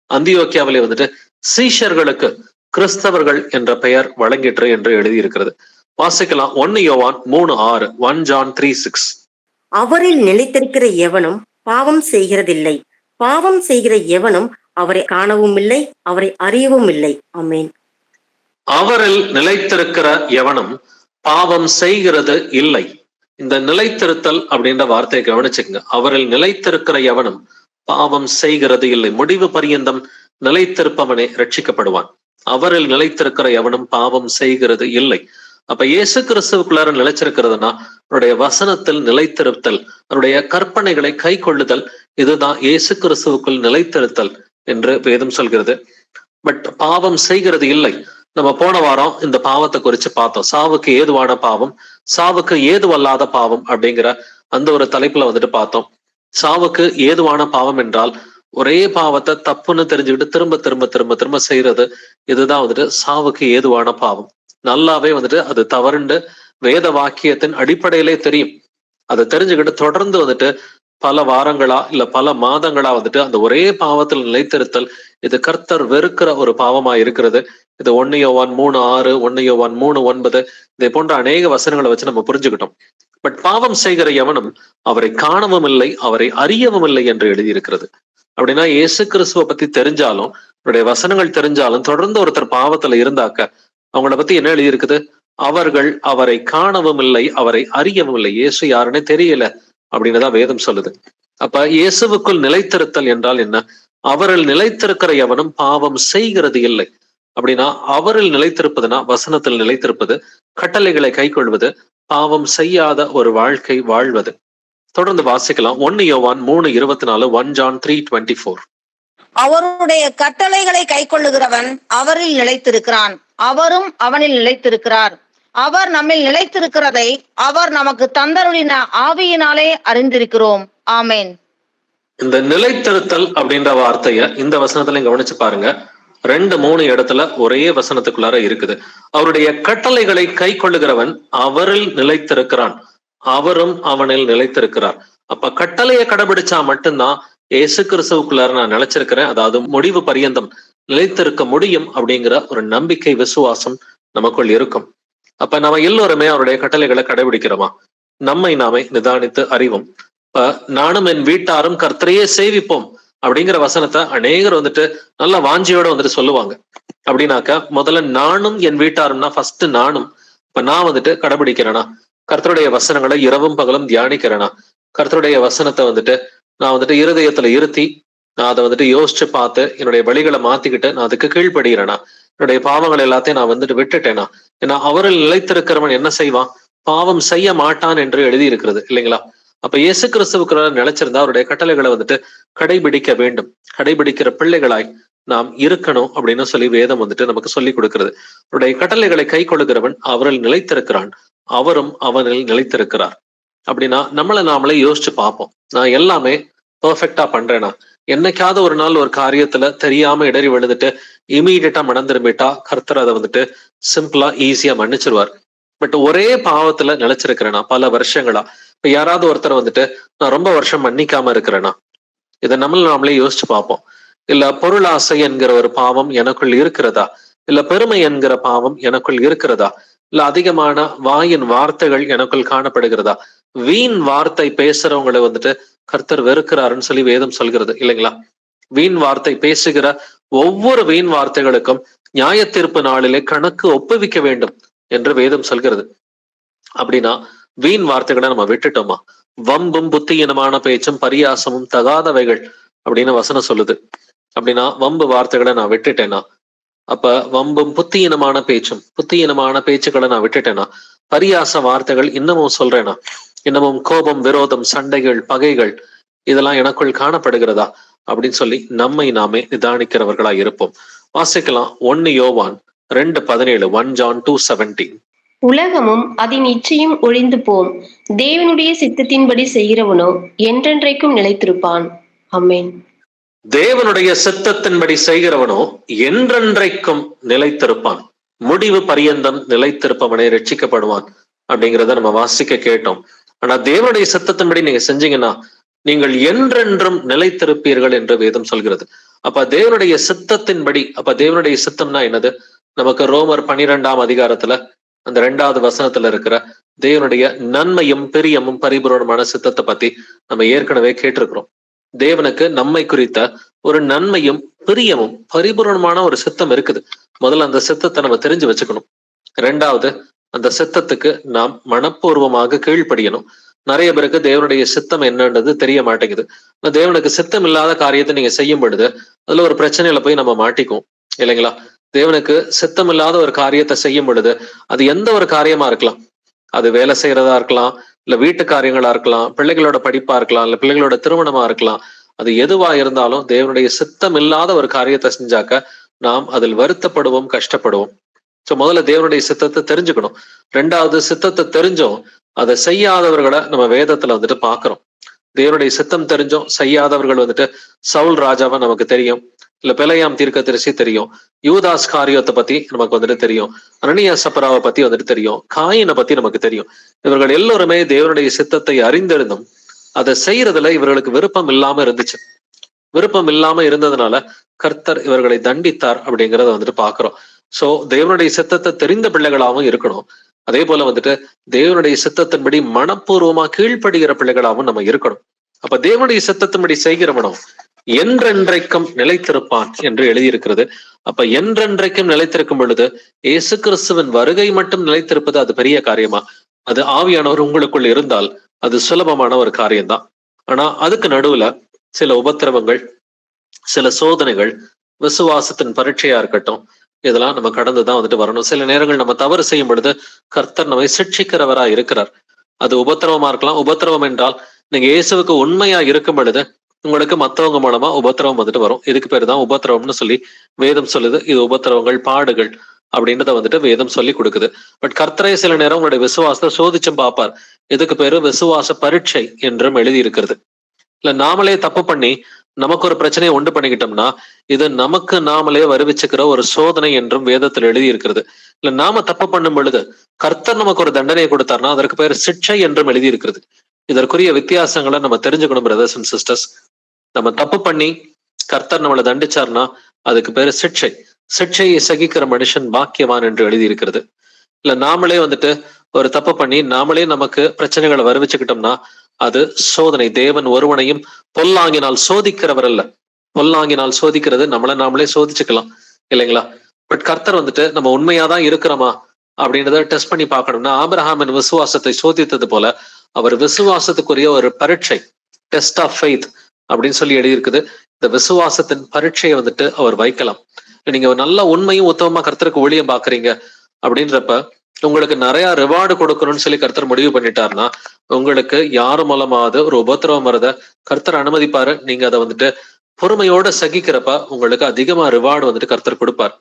அந்தியோக்கியாவிலே வந்துட்டு சீஷர்களுக்கு கிறிஸ்தவர்கள் என்ற பெயர் வழங்கிற்று என்று எழுதியிருக்கிறது. வாசிக்கலாம். 1 யோவான் 3:6. 1 John 3:6. அவரில் நிலைத்திருக்கிற எவனும் பாவம் செய்கிறதில்லை. பாவம் செய்கிற எவனும் அவரை காணவும் இல்லை, அவரை அறியவும் இல்லை. ஆமென். அவரில் நிலைத்திருக்கிற எவனும் பாவம் செய்கிறது இல்லை. இந்த நிலைத்திருத்தல் அப்படின்ற வார்த்தையை கவனிச்சுக்கங்க. அவரில் நிலைத்திருக்கிற எவனும் பாவம் செய்கிறது இல்லை. முடிவு பரியந்தம் நிலைத்திருப்பவனே ரட்சிக்கப்படுவான். அவரில் நிலைத்திருக்கிற எவனும் பாவம் செய்கிறது இல்லை. அப்ப இயேசு கிறிஸ்துவுக்குள்ளார நிலைச்சிருக்கிறதுனா அவருடைய வசனத்தில் நிலைத்திருத்தல், அவருடைய கற்பனைகளை கை கொள்ளுதல், இதுதான் இயேசு கிறிஸ்துவுக்குள் நிலைத்திருத்தல் என்று வேதம் சொல்கிறது. பட் பாவம் செய்கிறது இல்லை. நம்ம போன வாரம் இந்த பாவத்தை குறித்து பார்த்தோம். சாவுக்கு ஏதுவான பாவம், சாவுக்கு ஏதுவல்லாத பாவம் அப்படிங்கிற அந்த ஒரு தலைப்புல வந்துட்டு பார்த்தோம். சாவுக்கு ஏதுவான பாவம் என்றால் ஒரே பாவத்தை தப்புன்னு தெரிஞ்சுக்கிட்டு திரும்ப திரும்ப திரும்ப திரும்ப செய்யறது, இதுதான் வந்துட்டு சாவுக்கு ஏதுவான பாவம். நல்லாவே வந்துட்டு அது தவறுண்டு வேத வாக்கியத்தின் அடிப்படையிலே தெரியும். அதை தெரிஞ்சுக்கிட்டு தொடர்ந்து வந்துட்டு பல வாரங்களா இல்ல பல மாதங்களா வந்துட்டு அந்த ஒரே பாவத்தில் நிலைத்திருத்தல், இது கர்த்தர் வெறுக்கிற ஒரு பாவமா இருக்கிறது. இது 1 யோவான் 3:6, 1 யோவான் 3:9 இதை போன்ற அநேக வசனங்களை வச்சு நம்ம புரிஞ்சுக்கிட்டோம். பட் பாவம் செய்கிற எவனும் அவரை காணவும் இல்லை, அவரை அறியவும் இல்லை என்று எழுதியிருக்கிறது. அப்படின்னா இயேசு கிறிஸ்துவை பத்தி தெரிஞ்சாலும் அவருடைய வசனங்கள் தெரிஞ்சாலும் தொடர்ந்து ஒருத்தர் பாவத்துல இருந்தாக்க அவங்கள பத்தி என்ன எழுதியிருக்குது? அவர்கள் அவரை காணவும் இல்லை, அவரை அறியவும் இல்லை. இயேசு யாருன்னே தெரியல அப்படின்னுதான் வேதம் சொல்லுது. அப்ப இயேசுவுக்குள் நிலைத்திருத்தல் என்றால் என்ன? அவரில் நிலைத்திருக்கிற எவனும் பாவம் செய்கிறது இல்லை. அப்படின்னா அவரில் நிலைத்திருப்பதுனா வசனத்தில் நிலைத்திருப்பது, கட்டளைகளை கை கொள்வது, பாவம் செய்யாத ஒரு வாழ்க்கை வாழ்வது. தொடர்ந்து வாசிக்கலாம். 1 யோவான் 3:24, 1 John 3:24. அவருடைய கட்டளைகளை கை கொள்ளுகிறவன் அவரில் நிலைத்திருக்கிறான், அவரும் அவனில் நிலைத்திருக்கிறார். அவர் நம்மில் நிலைத்திருக்கிறதை அவர் நமக்கு தந்தருளின ஆவியினாலே அறிந்திருக்கிறோம். ஆமென். இந்த நிலைத்திருத்தல் அப்படின்ற வார்த்தைய இந்த வசனத்துல கவனிச்சு பாருங்க. 2-3 இடத்துல ஒரே வசனத்துக்குள்ளார இருக்குது. அவருடைய கட்டளைகளை கை கொள்ளுகிறவன் அவரில் நிலைத்திருக்கிறான், அவரும் அவனில் நிலைத்திருக்கிறார். அப்ப கட்டளையை கடைபிடிச்சா மட்டும்தான் இயேசு கிறிஸ்துவுக்குள்ளார நான் நிலைச்சிருக்கிறேன், அதாவது முடிவு பரியந்தம் நிலைத்திருக்க முடியும் அப்படிங்கிற ஒரு நம்பிக்கை, விசுவாசம் நமக்குள் இருக்கும். அப்ப நம்ம எல்லோருமே அவருடைய கட்டளைகளை கடைபிடிக்கிறோமா? நம்மை நாமே நிதானித்து அறிவோம். இப்ப நானும் என் வீட்டாரும் கர்த்தரையே சேவிப்போம் அப்படிங்கிற வசனத்தை அநேகர் வந்துட்டு நல்ல வாஞ்சியோட வந்துட்டு சொல்லுவாங்க. அப்படின்னாக்க முதல்ல நானும் என் வீட்டாரும்னா ஃபர்ஸ்ட் நானும். இப்ப நான் வந்துட்டு கடைபிடிக்கிறேனா? கர்த்தருடைய வசனங்களை இரவும் பகலும் தியானிக்கிறேனா? கர்த்தருடைய வசனத்தை வந்துட்டு நான் வந்துட்டு இருதயத்துல இருத்தி நான் அதை வந்துட்டு யோசிச்சு பார்த்து என்னுடைய வழிகளை மாத்திக்கிட்டு நான் அதுக்கு கீழ்ப்படுகிறேனா? என்னுடைய பாவங்கள் எல்லாத்தையும் நான் வந்துட்டு விட்டுட்டேனா? ஏன்னா அவரில் நிலைத்திருக்கிறவன் என்ன செய்வான்? பாவம் செய்ய மாட்டான் என்று எழுதி இருக்கிறது இல்லைங்களா? அப்ப இயேசு கிறிஸ்துவுக்கு நிலைச்சிருந்தா அவருடைய கட்டளைகளை வந்துட்டு கடைபிடிக்க வேண்டும். கடைபிடிக்கிற பிள்ளைகளாய் நாம் இருக்கணும் அப்படின்னு சொல்லி வேதம் வந்துட்டு நமக்கு சொல்லி கொடுக்கிறது. அவருடைய கட்டளைகளை கை கொள்ளுகிறவன் அவரில் நிலைத்திருக்கிறான், அவரும் அவனில் நிலைத்திருக்கிறார். அப்படின்னா நம்மளை நாமளே யோசிச்சு பார்ப்போம். நான் எல்லாமே பெர்ஃபெக்டா பண்றேனா? என்னைக்காவது ஒரு நாள் ஒரு காரியத்துல தெரியாம இடறி விழுந்துட்டு இமீடியட்டா மனம் திரும்பிட்டா கர்த்தர் அதை வந்துட்டு சிம்பிளா ஈஸியா மன்னிச்சிருவார். பட் ஒரே பாவத்துல நிலைச்சிருக்கிறேனா பல வருஷங்களா? இப்ப யாராவது ஒருத்தர் வந்துட்டு நான் ரொம்ப வருஷம் மன்னிக்காம இருக்கிறேனா? இதை நாமளே யோசிச்சு பார்ப்போம். இல்ல பொருள் ஆசை என்கிற ஒரு பாவம் எனக்குள் இருக்கிறதா? இல்ல பெருமை என்கிற பாவம் எனக்குள் இருக்கிறதா? இல்ல அதிகமான வாயின் வார்த்தைகள் எனக்குள் காணப்படுகிறதா? வீண் வார்த்தை பேசுறவங்களை வந்துட்டு கர்த்தர் வெறுக்கிறாருன்னு சொல்லி வேதம் சொல்கிறது இல்லைங்களா? வீண் வார்த்தை பேசுகிற ஒவ்வொரு வீண் வார்த்தைகளுக்கும் நியாய தீர்ப்பு நாளிலே கணக்கு ஒப்புவிக்க வேண்டும் என்று வேதம் சொல்கிறது. அப்படின்னா வீண் வார்த்தைகளை நம்ம விட்டுட்டோமா? வம்பும் புத்தியினமான பேச்சும் பரியாசமும் தகாதவைகள் அப்படின்னு வசனம் சொல்லுது. அப்படின்னா வம்பு வார்த்தைகளை நான் விட்டுட்டேனா? அப்ப வம்பும் புத்தியினமான பேச்சுக்களை நான் விட்டுட்டேனா? பரியாச வார்த்தைகள் இன்னமும் சொல்றேனா? இன்னமும் கோபம், விரோதம், சண்டைகள், பகைகள் இதெல்லாம் எனக்குள் காணப்படுகிறதா அப்படின்னு சொல்லி நம்மை நாமே நிதானிக்கிறவர்களா இருப்போம். வாசிக்கலாம் 1 யோவான் 2:17. 1 John 2:17. உலகமும் அதன் இச்சையும் ஒழிந்து போம், தேவனுடைய சித்தத்தின்படி செய்கிறவனோ என்றென்றைக்கும் நிலைத்திருப்பான். ஆமென். தேவனுடைய சித்தத்தின்படி செய்கிறவனோ என்றென்றைக்கும் நிலைத்திருப்பான். முடிவு பரியந்தம் நிலைத்திருப்பவனை ரட்சிக்கப்படுவான் அப்படிங்கிறத நம்ம வாசிக்க கேட்டோம். ஆனா தேவனுடைய சித்தத்தின்படி நீங்க செஞ்சீங்கன்னா நீங்கள் என்றென்றும் நிலைத்திருப்பீர்கள் என்று வேதம் சொல்கிறது. அப்ப தேவனுடைய சித்தத்தின்படி, அப்ப தேவனுடைய சித்தம்னா என்னது? நமக்கு ரோமர் 12ஆம் அதிகாரத்துல அந்த 2வது வசனத்துல இருக்கிற தேவனுடைய நன்மையும் பிரியமும் பரிபூரணமான சித்தத்தை பத்தி நம்ம ஏற்கனவே கேட்டிருக்கிறோம். தேவனுக்கு நம்மை குறித்த ஒரு நன்மையும் பிரியமும் பரிபூரணமான ஒரு சித்தம் இருக்குது. முதல்ல அந்த சித்தத்தை நம்ம தெரிஞ்சு வச்சுக்கணும். 2வது, அந்த சித்தத்துக்கு நாம் மனப்பூர்வமாக கீழ்ப்படியணும். நிறைய பேருக்கு தேவனுடைய சித்தம் என்னன்றது தெரிய மாட்டேங்குது. தேவனுக்கு சித்தம் இல்லாத காரியத்தை நீங்க செய்யும் பொழுது அதுல ஒரு பிரச்சனையில போய் நம்ம மாட்டிக்குவோம் இல்லைங்களா? தேவனுக்கு சித்தம் இல்லாத ஒரு காரியத்தை செய்யும் பொழுது அது எந்த ஒரு காரியமா இருக்கலாம், அது வேலை செய்யறதா இருக்கலாம், இல்ல வீட்டு காரியங்களா இருக்கலாம், பிள்ளைகளோட படிப்பா இருக்கலாம், இல்ல பிள்ளைகளோட திருமணமா இருக்கலாம். அது எதுவா இருந்தாலும் தேவனுடைய சித்தம் இல்லாத ஒரு காரியத்தை செஞ்சாக்க நாம் அதில் வருத்தப்படுவோம், கஷ்டப்படுவோம். சோ முதல்ல தேவனுடைய சித்தத்தை தெரிஞ்சுக்கணும். 2வது, சித்தத்தை தெரிஞ்சோம் அதை செய்யாதவர்களை நம்ம வேதத்துல வந்துட்டு பாக்குறோம். தேவனுடைய சித்தம் தெரிஞ்சோம் செய்யாதவர்கள் வந்துட்டு சவுல் ராஜாவை நமக்கு தெரியும், இல்ல பெலையாம் தீர்க்கதரிசி தெரியும், யூதாஸ் காரியத்தை பத்தி நமக்கு வந்துட்டு தெரியும், அனனியா சப்பராவை பத்தி வந்துட்டு தெரியும், காயினை பத்தி நமக்கு தெரியும். இவர்கள் எல்லோருமே தேவனுடைய சித்தத்தை அறிந்திருந்தும் அதை செய்யறதுல இவர்களுக்கு விருப்பம் இல்லாம இருந்துச்சு. விருப்பம் இல்லாம இருந்ததுனால கர்த்தர் இவர்களை தண்டித்தார் அப்படிங்கிறத வந்துட்டு பாக்குறோம். சோ தேவனுடைய சித்தத்தை தெரிந்த பிள்ளைகளாகவும் இருக்கணும். அதே போல வந்துட்டு தேவனுடைய சித்தத்தின்படி மனப்பூர்வமா கீழ்ப்படுகிற பிள்ளைகளாகவும் நம்ம இருக்கணும். அப்ப தேவனுடைய சித்தத்தின்படி செய்கிறவனும் என்றென்றைக்கும் நிலைத்திருப்பான் என்று எழுதியிருக்கிறது. அப்ப என்றென்றைக்கும் நிலைத்திருக்கும் பொழுது இயேசு கிறிஸ்துவின் வருகை மட்டும் நிலைத்திருப்பது அது பெரிய காரியமா? அது ஆவியானவர் உங்களுக்குள் இருந்தால் அது சுலபமான ஒரு காரியம்தான். ஆனா அதுக்கு நடுவுல சில உபத்திரவங்கள், சில சோதனைகள், விசுவாசத்தின் பரீட்சையா இருக்கட்டும், இதெல்லாம் நம்ம கடந்துதான் வந்துட்டு வரணும். சில நேரங்கள் நம்ம தவறு செய்யும் பொழுது கர்த்தர் நம்மை சிட்சிக்கிறவரா இருக்கிறார். அது உபத்திரவமா இருக்கலாம். உபத்திரவம் என்றால் நீங்க இயேசுவுக்கு உண்மையா இருக்கும் பொழுது உங்களுக்கு மத்தவங்க மூலமா உபத்திரவம் வந்துட்டு வரும். இதுக்கு பேரு தான் உபத்திரவம்னு சொல்லி வேதம் சொல்லுது. இது உபத்திரவங்கள், பாடுகள் அப்படின்றத வந்துட்டு வேதம் சொல்லி கொடுக்குது. பட் கர்த்தரை சில நேரம் உங்களுடைய விசுவாசத்தை சோதிச்சும் பார்ப்பார். இதுக்கு பேரு விசுவாச பரீட்சை என்றும் எழுதி இருக்கிறது. இல்ல நாமளே தப்பு பண்ணி நமக்கு ஒரு பிரச்சனையை உண்டு பண்ணிக்கிட்டோம்னா இது நமக்கு நாமளே வருவிச்சுக்கிற ஒரு சோதனை என்றும் வேதத்தில் எழுதி இருக்கிறது. இல்ல நாம தப்பு பண்ணும் பொழுது கர்த்தர் நமக்கு ஒரு தண்டனையை கொடுத்தார்னா அதற்கு பேர் சிட்சை என்றும் எழுதி இருக்கிறது. இதற்குரிய வித்தியாசங்களை நம்ம தெரிஞ்சுக்கணும் பிரதர்ஸ் அண்ட் சிஸ்டர்ஸ். நம்ம தப்பு பண்ணி கர்த்தர் நம்மளை தண்டிச்சார்னா அதுக்கு பேரு சிட்சை. சிட்சையை சகிக்கிற மனுஷன் பாக்கியவான் என்று எழுதி இருக்கிறது. இல்ல நாமளே வந்துட்டு ஒரு தப்பு பண்ணி நாமளே நமக்கு பிரச்சனைகளை வருவிச்சுக்கிட்டோம்னா அது சோதனை. தேவன் ஒருவனையும் பொல்லாங்கினால் சோதிக்கிறவர் அல்ல. பொல்லாங்கினால் சோதிக்கிறது நம்மளை நாமளே சோதிச்சுக்கலாம் இல்லைங்களா? பட் கர்த்தர் வந்துட்டு நம்ம உண்மையாதான் இருக்கிறோமா அப்படின்றத டெஸ்ட் பண்ணி பார்க்கணும்னா ஆபிரகாமின் விசுவாசத்தை சோதித்தது போல அவர் விசுவாசத்துக்குரிய ஒரு பரீட்சை, டெஸ்ட் ஆஃப் ஃபெய்த் அப்படின்னு சொல்லி எழுதியிருக்குது. இந்த விசுவாசத்தின் பரீட்சையை வந்துட்டு அவர் வைக்கலாம். நீங்க நல்ல உண்மையும் உத்தமமா கர்த்தருக்கு ஊழியம் பாக்குறீங்க அப்படின்றப்ப உங்களுக்கு நிறைய ரிவார்டு கொடுக்கணும்னு சொல்லி கர்த்தர் முடிவு பண்ணிட்டாருன்னா, உங்களுக்கு யாரு மூலமாவது ஒரு உபத்திரவம் வரத கர்த்தர் அனுமதிப்பாரு. நீங்க அதை வந்துட்டு பொறுமையோட சகிக்கிறப்ப உங்களுக்கு அதிகமா ரிவார்டு வந்துட்டு கர்த்தர் கொடுப்பார்.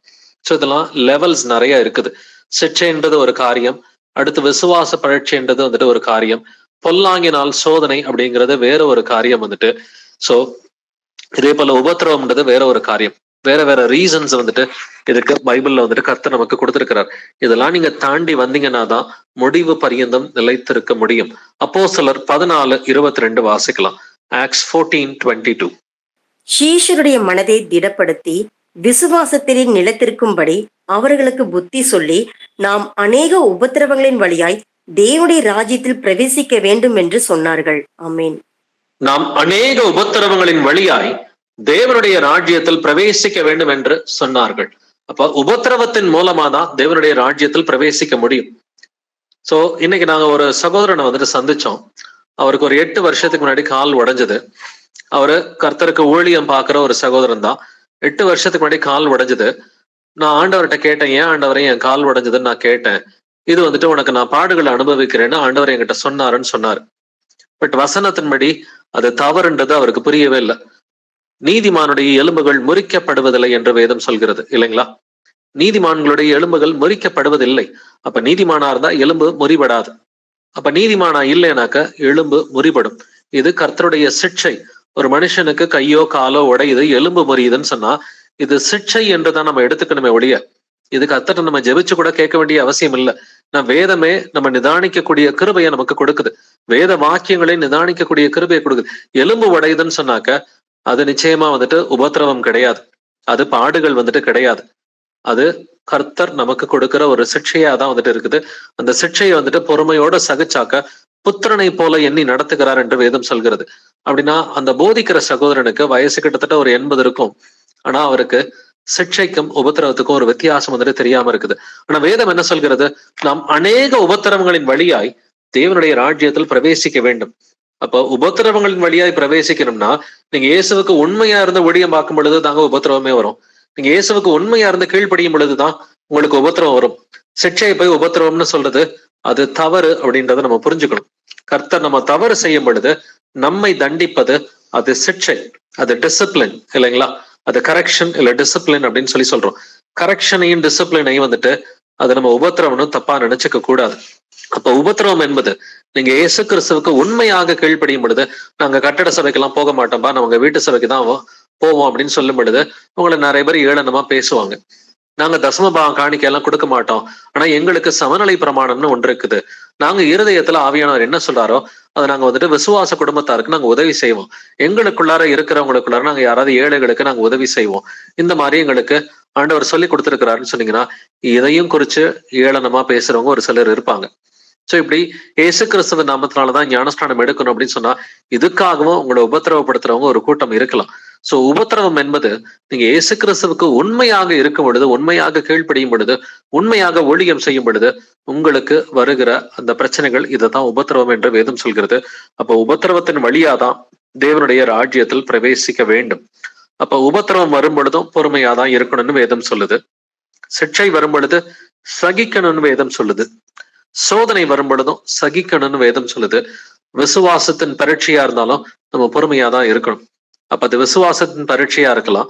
ஸோ இதெல்லாம் லெவல்ஸ் நிறைய இருக்குது. சிக்ஷைன்றது ஒரு காரியம், அடுத்து விசுவாச பரீட்சைன்றது வந்துட்டு ஒரு காரியம், பொல்லாங்கினால் சோதனை அப்படிங்கிறது வேற ஒரு காரியம் வந்துட்டு. ஸோ இதே போல உபத்திரவம்ன்றது வேற ஒரு காரியம். வேற வேற ரீசன்ஸ் வந்துட்டு இதுக்கு பைபிள்ல வந்துட்டு கர்த்தர் நமக்கு கொடுத்திருக்கிறார். இதெல்லாம் நீங்க தாண்டி வந்தீங்கன்னா தான் முடிவு பரியந்தம் நிலைத்திருக்க முடியும். அப்போஸ்தலர் 14:22 வாசிக்கலாம். ஆக்ட்ஸ் 14:22. சீஷருடைய மனதை திடப்படுத்தி விசுவாசத்திலே நிலைத்திருக்கும்படி அவர்களுக்கு புத்தி சொல்லி, நாம் அநேக உபத்திரவங்களின் வழியாய் தேவனுடைய ராஜ்யத்தில் பிரவேசிக்க வேண்டும் என்று சொன்னார்கள். ஆமென். நாம் அநேக உபத்திரவங்களின் வழியாய் தேவனுடைய ராஜ்யத்தில் பிரவேசிக்க வேண்டும் என்று சொன்னார்கள். அப்ப உபத்திரவத்தின் மூலமா தான் தேவனுடைய ராஜ்யத்தில் பிரவேசிக்க முடியும். சோ இன்னைக்கு நாங்க ஒரு சகோதரனை வந்துட்டு சந்திச்சோம். அவருக்கு ஒரு 8 வருஷத்துக்கு முன்னாடி கால் உடைஞ்சது. அவரு கர்த்தருக்கு ஊழியம் பாக்குற ஒரு சகோதரன் தான். 8 வருஷத்துக்கு முன்னாடி கால் உடைஞ்சது. நான் ஆண்டவர்கிட்ட கேட்டேன், ஏன் ஆண்டவரே என் கால் உடைஞ்சதுன்னு நான் கேட்டேன். இது வந்துட்டு உனக்கு நான் பாடுகளை அனுபவிக்கிறேன்னு ஆண்டவர் என்கிட்ட சொன்னாருன்னு சொன்னாரு. பட் வசனத்தின்படி அது தவறுன்றது அவருக்கு புரியவே இல்லை. நீதிமானுடைய எலும்புகள் முறிக்கப்படுவதில்லை என்று வேதம் சொல்கிறது இல்லைங்களா? நீதிமான்களுடைய எலும்புகள் முறிக்கப்படுவதில்லை. அப்ப நீதிமானா இருந்தா எலும்பு முறிபடாது. அப்ப நீதிமானா இல்லைனாக்க எலும்பு முறிபடும். இது கர்த்தருடைய சிக்ஷை. ஒரு மனுஷனுக்கு கையோ காலோ உடையுது, எலும்பு முறியுதுன்னு சொன்னா இது சிக்ஷை என்றுதான் நம்ம எடுத்துக்கணுமே ஒழிய இது கர்த்தர் நம்ம ஜெபிச்சு கூட கேட்க வேண்டிய அவசியம் இல்லை. நான் வேதமே நம்ம நிதானிக்கக்கூடிய கிருபையை நமக்கு கொடுக்குது. வேத வாக்கியங்களை நிதானிக்கக்கூடிய கிருபையை கொடுக்குது. எலும்பு உடையுதுன்னு சொன்னாக்க அது நிச்சயமா வந்துட்டு உபத்திரவம் கிடையாது, அது பாடுகள் வந்துட்டு கிடையாது. அது கர்த்தர் நமக்கு கொடுக்கிற ஒரு சிக்ஷையா தான் வந்துட்டு இருக்குது. அந்த சிக்ஷையை வந்துட்டு பொறுமையோட சகிச்சாக்க புத்திரனை போல எண்ணி நடத்துகிறார் என்று வேதம் சொல்கிறது. அப்படின்னா அந்த போதிக்கிற சகோதரனுக்கு வயசு கிட்டத்தட்ட ஒரு 80 இருக்கும். ஆனா அவருக்கு சிக்ஷைக்கும் உபத்திரவத்துக்கும் ஒரு வித்தியாசம் வந்துட்டு தெரியாம இருக்குது. ஆனா வேதம் என்ன சொல்கிறது? நாம் அநேக உபத்திரவங்களின் வழியாய் தேவனுடைய ராஜ்யத்தில் பிரவேசிக்க வேண்டும். அப்ப உபத்திரவங்களின் வழியாய் பிரவேசிக்கணும்னா நீங்க இயேசுவுக்கு உண்மையா இருந்த ஊழியம் பார்க்கும் பொழுது தாங்க உபத்திரவமே வரும். நீங்க இயேசுவுக்கு உண்மையா இருந்து கீழ்ப்படியும் பொழுதுதான் உங்களுக்கு உபத்திரவம் வரும். சிக்ஷையை போய் உபத்திரவம்னு சொல்றது அது தவறு அப்படின்றத நம்ம புரிஞ்சுக்கணும். கர்த்தர் நம்ம தவறு செய்யும் பொழுது நம்மை தண்டிப்பது அது சிக்ஷை, அது டிசிப்ளின் இல்லைங்களா? அது கரெக்ஷன் இல்ல டிசிப்ளின் அப்படின்னு சொல்லி சொல்றோம். கரெக்ஷனையும் டிசிப்ளினையும் வந்துட்டு அது நம்ம உபத்திரவனும் தப்பா நினைச்சுக்க கூடாது. அப்ப உபத்திரவம் என்பது நீங்க இயேசு கிறிஸ்துவுக்கு உண்மையாக கீழ்ப்படியும் பொழுது, நாங்க கட்டட சபைக்கெல்லாம் போக மாட்டோம்பா, நாங்க வீட்டு சபைக்கு தான் போவோம் அப்படின்னு சொல்லும் பொழுது உங்களை நிறைய பேர் ஏளனமா பேசுவாங்க. நாங்க தசமபாகம் காணிக்கையெல்லாம் கொடுக்க மாட்டோம், ஆனா எங்களுக்கு சமநிலை பிரமாணம்னு ஒன்று இருக்குது. நாங்க இருதயத்துல ஆவியானவர் என்ன சொல்றாரோ அதை நாங்க வந்துட்டு விசுவாச குடும்பத்தாருக்கு நாங்க உதவி செய்வோம். எங்களுக்குள்ளார இருக்கிறவங்களுக்குள்ளார நாங்க யாராவது ஏழைகளுக்கு நாங்க உதவி செய்வோம். இந்த மாதிரி எங்களுக்கு ஆண்டவர் சொல்லி கொடுத்துருக்கிறாருன்னு சொன்னீங்கன்னா இதையும் குறிச்சு ஏளனமா பேசுறவங்க ஒரு சிலர் இருப்பாங்க. சோ இப்படி இயேசு கிறிஸ்துவ நாமத்தினாலதான் ஞானஸ்நானம் எடுக்கணும் அப்படின்னு சொன்னா இதுக்காகவும் உங்களை உபத்திரவப்படுத்துறவங்க ஒரு கூட்டம் இருக்கலாம். சோ உபத்திரவம் என்பது நீங்க இயேசு கிறிஸ்துவுக்கு உண்மையாக இருக்கும் பொழுது, உண்மையாக கீழ்ப்படியும் பொழுது, உண்மையாக ஊழியம் செய்யும் பொழுது உங்களுக்கு வருகிற அந்த பிரச்சனைகள் இதைதான் உபத்திரவம் என்று வேதம் சொல்கிறது. அப்ப உபத்திரவத்தின் வழியாதான் தேவனுடைய ராஜ்யத்தில் பிரவேசிக்க வேண்டும். அப்ப உபத்திரவம் வரும் பொழுதும் பொறுமையாதான் இருக்கணும்னு வேதம் சொல்லுது. சிக்ஷை வரும் பொழுது சகிக்கணும்னு வேதம் சொல்லுது. சோதனை வரும் பொழுதும் சகிக்கணும்னு வேதம் சொல்லுது. விசுவாசத்தின் பரீட்சையா இருந்தாலும் நம்ம பொறுமையாதான் இருக்கணும். அப்ப அது விசுவாசத்தின் பரீட்சையா இருக்கலாம்,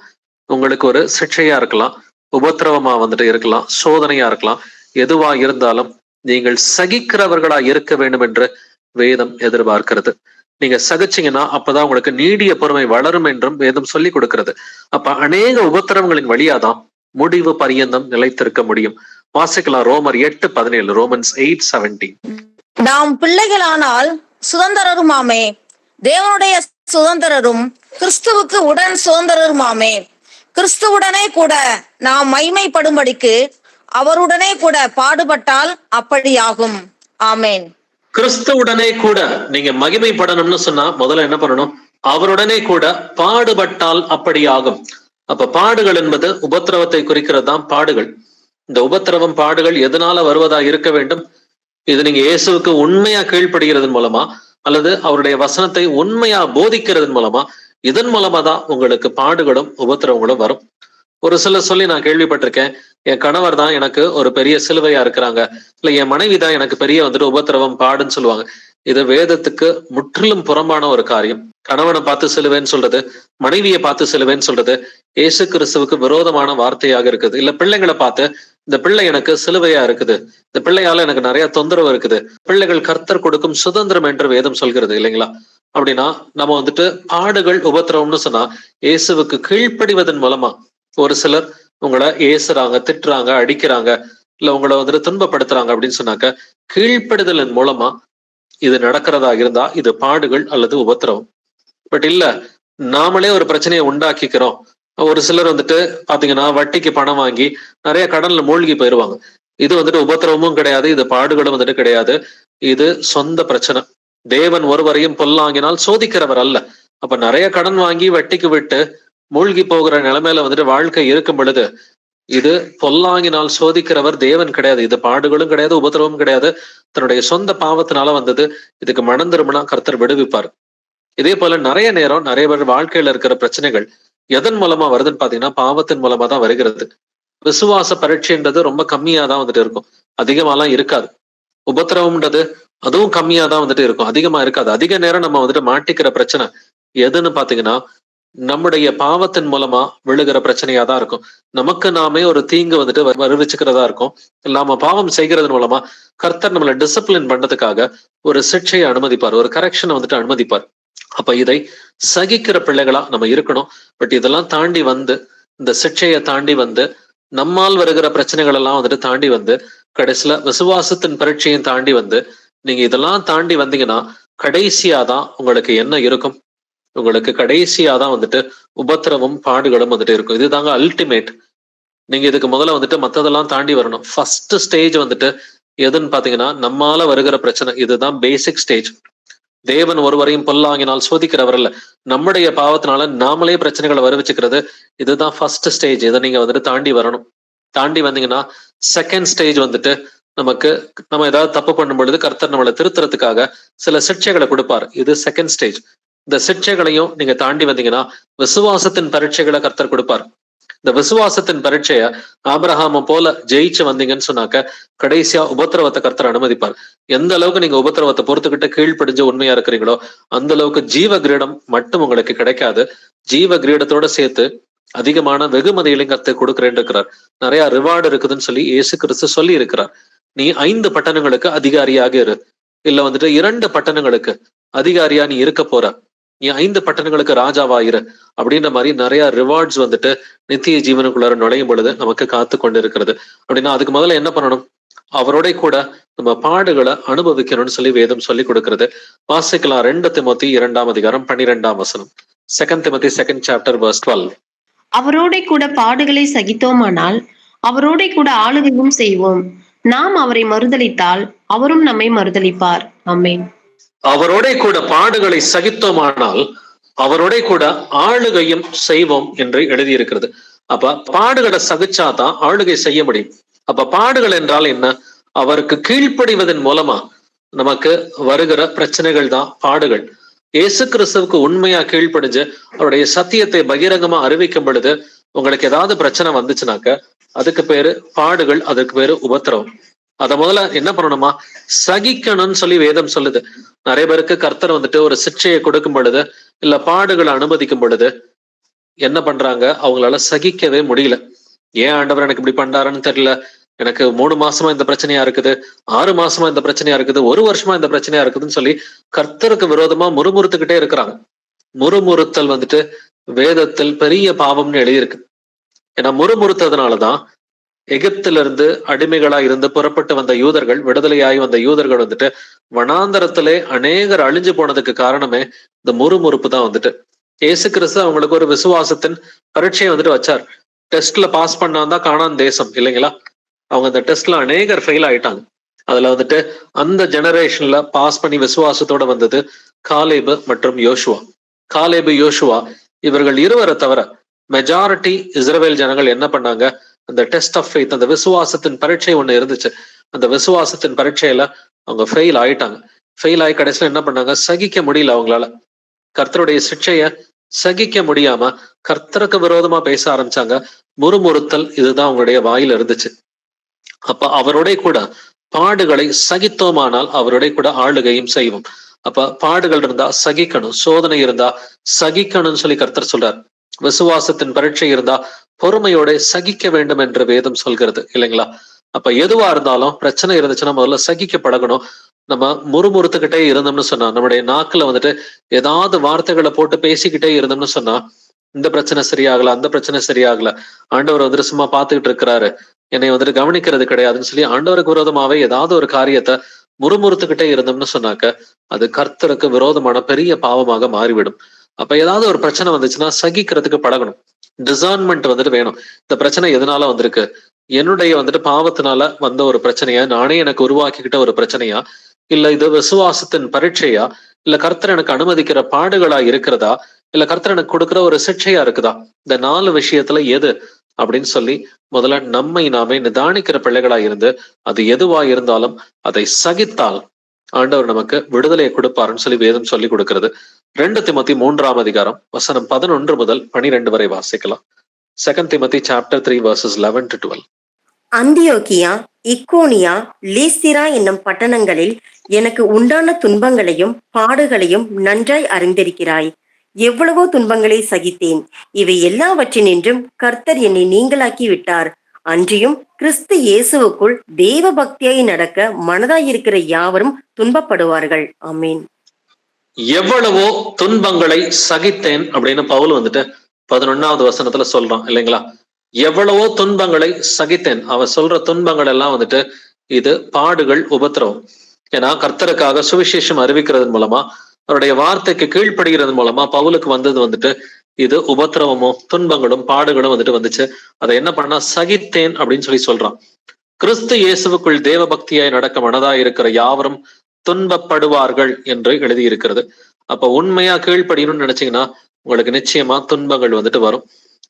உங்களுக்கு ஒரு சிக்ஷையா இருக்கலாம், உபத்திரவமா வந்துட்டு இருக்கலாம், சோதனையா இருக்கலாம். எதுவா இருந்தாலும் நீங்கள் சகிக்கிறவர்களா இருக்க வேண்டும் என்று வேதம் எதிர்பார்க்கிறது. நீங்க சகிச்சீங்கன்னா அப்பதான் உங்களுக்கு நீடிய பொறுமை வளரும் என்றும் வேதம் சொல்லி கொடுக்கிறது. அப்ப அநேக உபத்திரவங்களின் வழியாதான் முடிவு பரியந்தம் நிலைத்திருக்க முடியும். வாசிக்கலாம் ரோமர் 8:17, ரோமன்ஸ் 8:17. நாம் பிள்ளைகளானால் சுதந்திரருமாமே, தேவனுடைய சுதந்திரரும் கிறிஸ்துவுக்கு உடன் சுதந்திரருமாமே. கிறிஸ்துவுடனே கூட நாம் மகிமைப்படும்படிக்கு அவருடனே கூட பாடுபட்டால் அப்படியாகும். ஆமேன். கிறிஸ்துவுடனே கூட நீங்க மகிமைப்படணும்னு சொன்னா முதல்ல என்ன பண்ணணும்? அவருடனே கூட பாடுபட்டால் அப்படியாகும். அப்ப பாடுகள் என்பது உபத்திரவத்தை குறிக்கிறது தான் பாடுகள். இந்த உபத்திரவம் பாடுகள் எதனால வருவதா இருக்க வேண்டும்? இது நீங்க இயேசுவுக்கு உண்மையா கீழ்ப்படுகிறதன் மூலமா அல்லது அவருடைய வசனத்தை உண்மையா போதிக்கிறதன் மூலமா, இதன் மூலமா தான் உங்களுக்கு பாடுகளும் உபத்திரவங்களும் வரும். ஒரு சிலர் சொல்லி நான் கேள்விப்பட்டிருக்கேன், என் கணவர் தான் எனக்கு ஒரு பெரிய சிலுவையா இருக்கிறாங்க, இல்ல என் மனைவி தான் எனக்கு பெரிய வந்துட்டு உபத்திரவம் பாடுன்னு சொல்லுவாங்க. இது வேதத்துக்கு முற்றிலும் புறம்பான ஒரு காரியம். கணவனை பார்த்து சிலுவைன்னு சொல்றது, மனைவியை பார்த்து சிலுவைன்னு சொல்றது இயேசு கிறிஸ்துவுக்கு விரோதமான வார்த்தையாக இருக்குது. இல்ல பிள்ளைங்களை பார்த்து இந்த பிள்ளை எனக்கு சிலுவையா இருக்குது, இந்த பிள்ளையால எனக்கு நிறைய தொந்தரவு இருக்குது, பிள்ளைகள் கர்த்தர் கொடுக்கும் சுதந்திரம் என்று வேதம் சொல்கிறது இல்லைங்களா? அப்படின்னா நம்ம வந்துட்டு பாடுகள் உபத்திரவம்னு சொன்னா இயேசுவுக்கு கீழ்ப்படிவதன் மூலமா, ஒரு சிலர் உங்களை ஏசுறாங்க, திட்டுறாங்க, அடிக்கிறாங்க, இல்ல உங்களை வந்துட்டு துன்பப்படுத்துறாங்க அப்படின்னு சொன்னாக்க கீழ்ப்படிதலின் மூலமா இது நடக்கிறதா இருந்தா இது பாடுகள் அல்லது உபத்திரவம். பட் இல்ல, நாமளே ஒரு பிரச்சனையை உண்டாக்கிக்கிறோம். ஒரு சிலர் வந்துட்டு பாத்தீங்கன்னா வட்டிக்கு பணம் வாங்கி நிறைய கடன்ல மூழ்கி போயிருவாங்க. இது வந்துட்டு உபத்திரவமும் கிடையாது, இது பாடுகளும் வந்துட்டு கிடையாது, இது சொந்த பிரச்சனை. தேவன் ஒருவரையும் பொல்லாங்கினால் சோதிக்கிறவர் அல்ல. அப்ப நிறைய கடன் வாங்கி வட்டிக்கு விட்டு மூழ்கி போகிற நிலைமையில வந்துட்டு வாழ்க்கை இருக்கும் பொழுது இது பொல்லாங்கினால் சோதிக்கிறவர் தேவன் கிடையாது, இது பாடுகளும் கிடையாது, உபத்திரவமும் கிடையாது, தன்னுடைய சொந்த பாவத்தினால வந்தது. இதுக்கு மனம் திரும்பினா கர்த்தர் விடுவிப்பார். இதே போல நிறைய நேரம் நிறைய பேர் வாழ்க்கையில இருக்கிற பிரச்சனைகள் எதன் மூலமா வருதுன்னு பாத்தீங்கன்னா பாவத்தின் மூலமா தான் வருகிறது. விசுவாச பரீட்சைன்றது ரொம்ப கம்மியா தான் வந்துட்டு இருக்கும், அதிகமாலாம் இருக்காது. உபத்திரவம்ன்றது அதுவும் கம்மியா தான் வந்துட்டு இருக்கும், அதிகமா இருக்காது. அதிக நேரம் நம்ம வந்துட்டு மாட்டிக்கிற பிரச்சனை எதுன்னு பாத்தீங்கன்னா நம்முடைய பாவத்தின் மூலமா விழுகிற பிரச்சனையா தான் இருக்கும். நமக்கு நாமே ஒரு தீங்கு வந்துட்டு வருவிச்சுக்கிறதா இருக்கும். இல்லாம பாவம் செய்கிறதன் மூலமா கர்த்தர் நம்மளை டிசிப்ளின் பண்றதுக்காக ஒரு சிக்ஷையை அனுமதிப்பார், ஒரு கரெக்ஷனை வந்துட்டு அனுமதிப்பார். அப்ப இதை சகிக்கிற பிள்ளைகளா நம்ம இருக்கணும். பட் இதெல்லாம் தாண்டி வந்து, இந்த சிக்ஷையை தாண்டி வந்து, நம்மால் வருகிற பிரச்சனைகள் எல்லாம் வந்துட்டு தாண்டி வந்து, கடைசியில விசுவாசத்தின் பரீட்சையும் தாண்டி வந்து, நீங்க இதெல்லாம் தாண்டி வந்தீங்கன்னா கடைசியாதான் உங்களுக்கு என்ன இருக்கும்? உங்களுக்கு கடைசியாதான் வந்துட்டு உபத்திரவும் பாடுகளும் வந்துட்டு இருக்கும். இதுதாங்க அல்டிமேட். நீங்க இதுக்கு முதல்ல வந்துட்டு மத்ததெல்லாம் தாண்டி வரணும். ஃபர்ஸ்ட் ஸ்டேஜ் வந்துட்டு எதுன்னு பாத்தீங்கன்னா நம்மால வருகிற பிரச்சனை, இதுதான் பேசிக் ஸ்டேஜ். தேவன் ஒருவரையும் பொல்லாங்கினால் சோதிக்கிறவர் இல்ல, நம்முடைய பாவத்தினால நாமளே பிரச்சனைகளை வருவிச்சுக்கிறது, இதுதான் ஃபர்ஸ்ட் ஸ்டேஜ். இதை நீங்க வந்துட்டு தாண்டி வரணும். தாண்டி வந்தீங்கன்னா செகண்ட் ஸ்டேஜ் வந்துட்டு நமக்கு, நம்ம ஏதாவது தப்பு பண்ணும் பொழுது கர்த்தர் நம்மளை திருத்துறதுக்காக சில சிக்ஷைகளை கொடுப்பார். இது செகண்ட் ஸ்டேஜ். இந்த சிக்ஷைகளையும் நீங்க தாண்டி வந்தீங்கன்னா விசுவாசத்தின் பரீட்சைகளை கர்த்தர் கொடுப்பார். இந்த விசுவாசத்தின் பரீட்சைய ஆபிரகாம போல ஜெயிச்சு வந்தீங்கன்னு சொன்னாக்க கடைசியா உபத்திரவத்தை கர்த்தர் அனுமதிப்பார். எந்த அளவுக்கு நீங்க உபத்திரவத்தை பொறுத்துக்கிட்டு கீழ்ப்படிஞ்சு உண்மையா இருக்கிறீங்களோ அந்த அளவுக்கு ஜீவ கிரீடம் மட்டும் உங்களுக்கு கிடைக்காது, ஜீவ கிரீடத்தோட சேர்த்து அதிகமான வெகுமதிகளையும் கர்த்தர் கொடுக்கிறேன்னு இருக்கிறார். நிறைய ரிவார்டு இருக்குதுன்னு சொல்லி இயேசு கிறிஸ்து சொல்லி இருக்கிறார். நீ 5 பட்டணங்களுக்கு அதிகாரியாக இரு, இல்ல வந்துட்டு 2 பட்டணங்களுக்கு அதிகாரியா நீ இருக்க போற, நீ 5 பட்டணங்களுக்கு ராஜாவாயிரு அப்படின்ற மாதிரி நிறைய ரிவார்ட்ஸ் வந்துட்டு நித்திய ஜீவனுக்குள்ளார நுழையும் பொழுது நமக்கு காத்து கொண்டு இருக்கிறது. அப்படின்னா அதுக்கு முதல்ல என்ன பண்ணணும்? அவரோட கூட நம்ம பாடுகளை அனுபவிக்கணும்னு சொல்லி வேதம் சொல்லி கொடுக்கிறது. வாசிக்கலாம் 2 திமோத்தி 2ஆம் அதிகாரம் 12ஆம் வசனம். 2 Timothy 2nd chapter verse 12. அவரோட கூட பாடுகளை சகித்தோமானால் அவரோட கூட ஆளுகையும் செய்வோம். நாம் அவரை மறுதலித்தால் அவரும் நம்மை மறுதலிப்பார். ஆமென். அவரோட கூட பாடுகளை சகித்தோமானால் அவரோட கூட ஆளுகையும் செய்வோம் என்று எழுதியிருக்கிறது. அப்ப பாடுகளை சகிச்சாதான் ஆளுகை செய்ய முடியும். அப்ப பாடுகள் என்றால் என்ன? அவருக்கு கீழ்ப்படிவதன் மூலமா நமக்கு வருகிற பிரச்சனைகள் தான் பாடுகள். இயேசு கிறிஸ்துவுக்கு உண்மையா கீழ்ப்படிஞ்சு அவருடைய சத்தியத்தை பகிரங்கமா அறிவிக்கும் பொழுது உங்களுக்கு ஏதாவது பிரச்சனை வந்துச்சுனாக்க அதுக்கு பேரு பாடுகள், அதுக்கு பேரு உபத்திரவம். அத முதல்ல என்ன பண்ணணுமா? சகிக்கணும்னு சொல்லி வேதம் சொல்லுது. நிறைய பேருக்கு கர்த்தர் வந்துட்டு ஒரு சிக்ஷையை கொடுக்கும் பொழுது இல்ல பாடுகளை அனுமதிக்கும் பொழுது என்ன பண்றாங்க? அவங்களால சகிக்கவே முடியல. ஏன் ஆண்டவர் எனக்கு இப்படி பண்றாருன்னு தெரியல, எனக்கு 3 மாசமா இந்த பிரச்சனையா இருக்குது, 6 மாசமா இந்த பிரச்சனையா இருக்குது, 1 வருஷமா இந்த பிரச்சனையா இருக்குதுன்னு சொல்லி கர்த்தருக்கு விரோதமா முறுமுறுத்துக்கிட்டே இருக்கிறாங்க. முறுமுறுத்தல் வந்துட்டு வேதத்தில் பெரிய பாவம்னு எழுதியிருக்கு. ஏன்னா முறுமுறுத்ததுனாலதான் எகிப்திலிருந்து அடிமைகளா இருந்து புறப்பட்டு வந்த யூதர்கள், விடுதலையாகி வந்த யூதர்கள் வந்துட்டு வனாந்தரத்திலே அநேகர் அழிஞ்சு போனதுக்கு காரணமே இந்த முறுமுறுப்பு தான். வந்துட்டு இயேசு கிறிஸ்து அவங்களுக்கு ஒரு விசுவாசத்தின் பரீட்சையை வந்துட்டு வச்சார். டெஸ்ட்ல பாஸ் பண்ணாதான் கானான் தேசம் இல்லைங்களா? அவங்க அந்த டெஸ்ட்ல அநேகர் ஃபெயில் ஆயிட்டாங்க. அதுல வந்துட்டு அந்த ஜெனரேஷன்ல பாஸ் பண்ணி விசுவாசத்தோட வந்தது காலேபு மற்றும் யோசுவா. காலேபு, யோசுவா இவர்கள் இருவரை தவிர மெஜாரிட்டி இஸ்ரவேல் ஜனங்கள் என்ன பண்ணாங்க? அந்த டெஸ்ட் ஆஃப் ஃபெய்த், அந்த விசுவாசத்தின் பரீட்சை ஒண்ணு இருந்துச்சு. அந்த விசுவாசத்தின் பரீட்சையில அவங்க ஃபெயில் ஆயிட்டாங்க. ஃபெயில் ஆகி கடைசியில என்ன பண்ணாங்க? சகிக்க முடியல அவங்களால. கர்த்தருடைய சிக்ஷைய சகிக்க முடியாம கர்த்தருக்கு விரோதமா பேச ஆரம்பிச்சாங்க. முறுமுறுத்தல் இதுதான் அவங்களுடைய வாயில இருந்துச்சு. அப்ப அவருடைய கூட பாடுகளை சகித்தோமானால் அவருடைய கூட ஆளுகையும் செய்வோம். அப்ப பாடுகள் இருந்தா சகிக்கணும், சோதனை இருந்தா சகிக்கணும்னு சொல்லி கர்த்தர் சொல்றார். விசுவாசத்தின் பரீட்சை இருந்தா பொறுமையோட சகிக்க வேண்டும் என்று வேதம் சொல்கிறது இல்லைங்களா? அப்ப எதுவா இருந்தாலும் பிரச்சனை இருந்துச்சுன்னா முதல்ல சகிக்க பழகணும். நம்ம முறுமுறுத்துக்கிட்டே இருந்தோம்னு சொன்னா, நம்முடைய நாக்குல வந்துட்டு ஏதாவது வார்த்தைகளை போட்டு பேசிக்கிட்டே இருந்தோம்னு சொன்னா, இந்த பிரச்சனை சரியாகல, அந்த பிரச்சனை சரியாகல, ஆண்டவர் வந்துட்டு சும்மா பார்த்துக்கிட்டு இருக்கிறாரு, என்னை வந்துட்டு கவனிக்கிறது கிடையாதுன்னு சொல்லி ஆண்டவருக்கு விரோதமாவே ஏதாவது ஒரு காரியத்தை முறுமுறுத்துக்கிட்டே இருந்தோம்னு சொன்னாக்க அது கர்த்தருக்கு விரோதமான பெரிய பாவமாக மாறிவிடும். அப்ப ஏதாவது ஒரு பிரச்சனை வந்துச்சுன்னா சகிக்கிறதுக்கு பழகணும். டிசர்ன்மெண்ட் வந்துட்டு வேணும். இந்த பிரச்சனை எதனால வந்திருக்கு, என்னுடைய வந்துட்டு பாவத்தினால வந்த ஒரு பிரச்சனையா, நானே எனக்கு உருவாக்கிக்கிட்ட ஒரு பிரச்சனையா, இல்ல இது விசுவாசத்தின் பரீட்சையா, இல்ல கர்த்தர் எனக்கு அனுமதிக்கிற பாடுகளா இருக்கிறதா, இல்ல கர்த்தர் எனக்கு கொடுக்குற ஒரு சிக்ஷையா இருக்குதா, இந்த 4 விஷயத்துல எது அப்படின்னு சொல்லி முதல்ல நம்மை நாமே நிதானிக்கிற பிள்ளைகளா இருந்து அது எதுவா இருந்தாலும் அதை சகித்தால் ஆண்டவர் நமக்கு விடுதலையை கொடுப்பாருன்னு சொல்லி வேதம் சொல்லி கொடுக்கிறது. 2 திமோத்தி 3ஆம் அதிகாரம் வசனம் 11 முதல் 12 வரை வாசிக்கலாம். 2 Timothy chapter 3 verses 11 to 12. அந்தியோகியா, இக்கோனியா, லீஸ்திரா என்னும் பட்டணங்களில் எனக்கு உண்டான துன்பங்களையும் பாடுகளையும் நன்றாய் அறிந்திருக்கிறாய். எவ்வளவோ துன்பங்களை சகித்தேன். இவை எல்லாவற்றினின்றும் கர்த்தர் என்னை நீங்களாக்கி விட்டார். அன்றியும் கிறிஸ்து இயேசுவுக்குள் தேவ பக்தியாய் நடக்க மனதாயிருக்கிற யாவரும் துன்பப்படுவார்கள். ஆமீன். எவ்வளவோ துன்பங்களை சகித்தேன் அப்படின்னு பவுல் வந்துட்டு 11வது வசனத்துல சொல்றான் இல்லைங்களா? எவ்வளவோ துன்பங்களை சகித்தேன். அவன் சொல்ற துன்பங்கள் எல்லாம் வந்துட்டு இது பாடுகள், உபத்திரவம். ஏன்னா கர்த்தருக்காக சுவிசேஷம் அறிவிக்கிறதன் மூலமா, அவருடைய வார்த்தைக்கு கீழ்ப்படுகிறது மூலமா பவுலுக்கு வந்தது வந்துட்டு இது உபத்திரவமும் துன்பங்களும் பாடுகளும் வந்துட்டு வந்துச்சு. அதை என்ன பண்ணா சகித்தேன் அப்படின்னு சொல்லி சொல்றான். கிறிஸ்து இயேசுவுக்குள் தேவ பக்தியாய் நடக்க மனதாய் இருக்கிற யாவரும் துன்பப்படுவார்கள் என்று எழுதியிருக்கிறது. அப்ப உண்மையா கீழ்ப்படியணும்னு நினைச்சீங்கன்னா உங்களுக்கு நிச்சயமா துன்பங்கள் வந்துட்டு வரும்.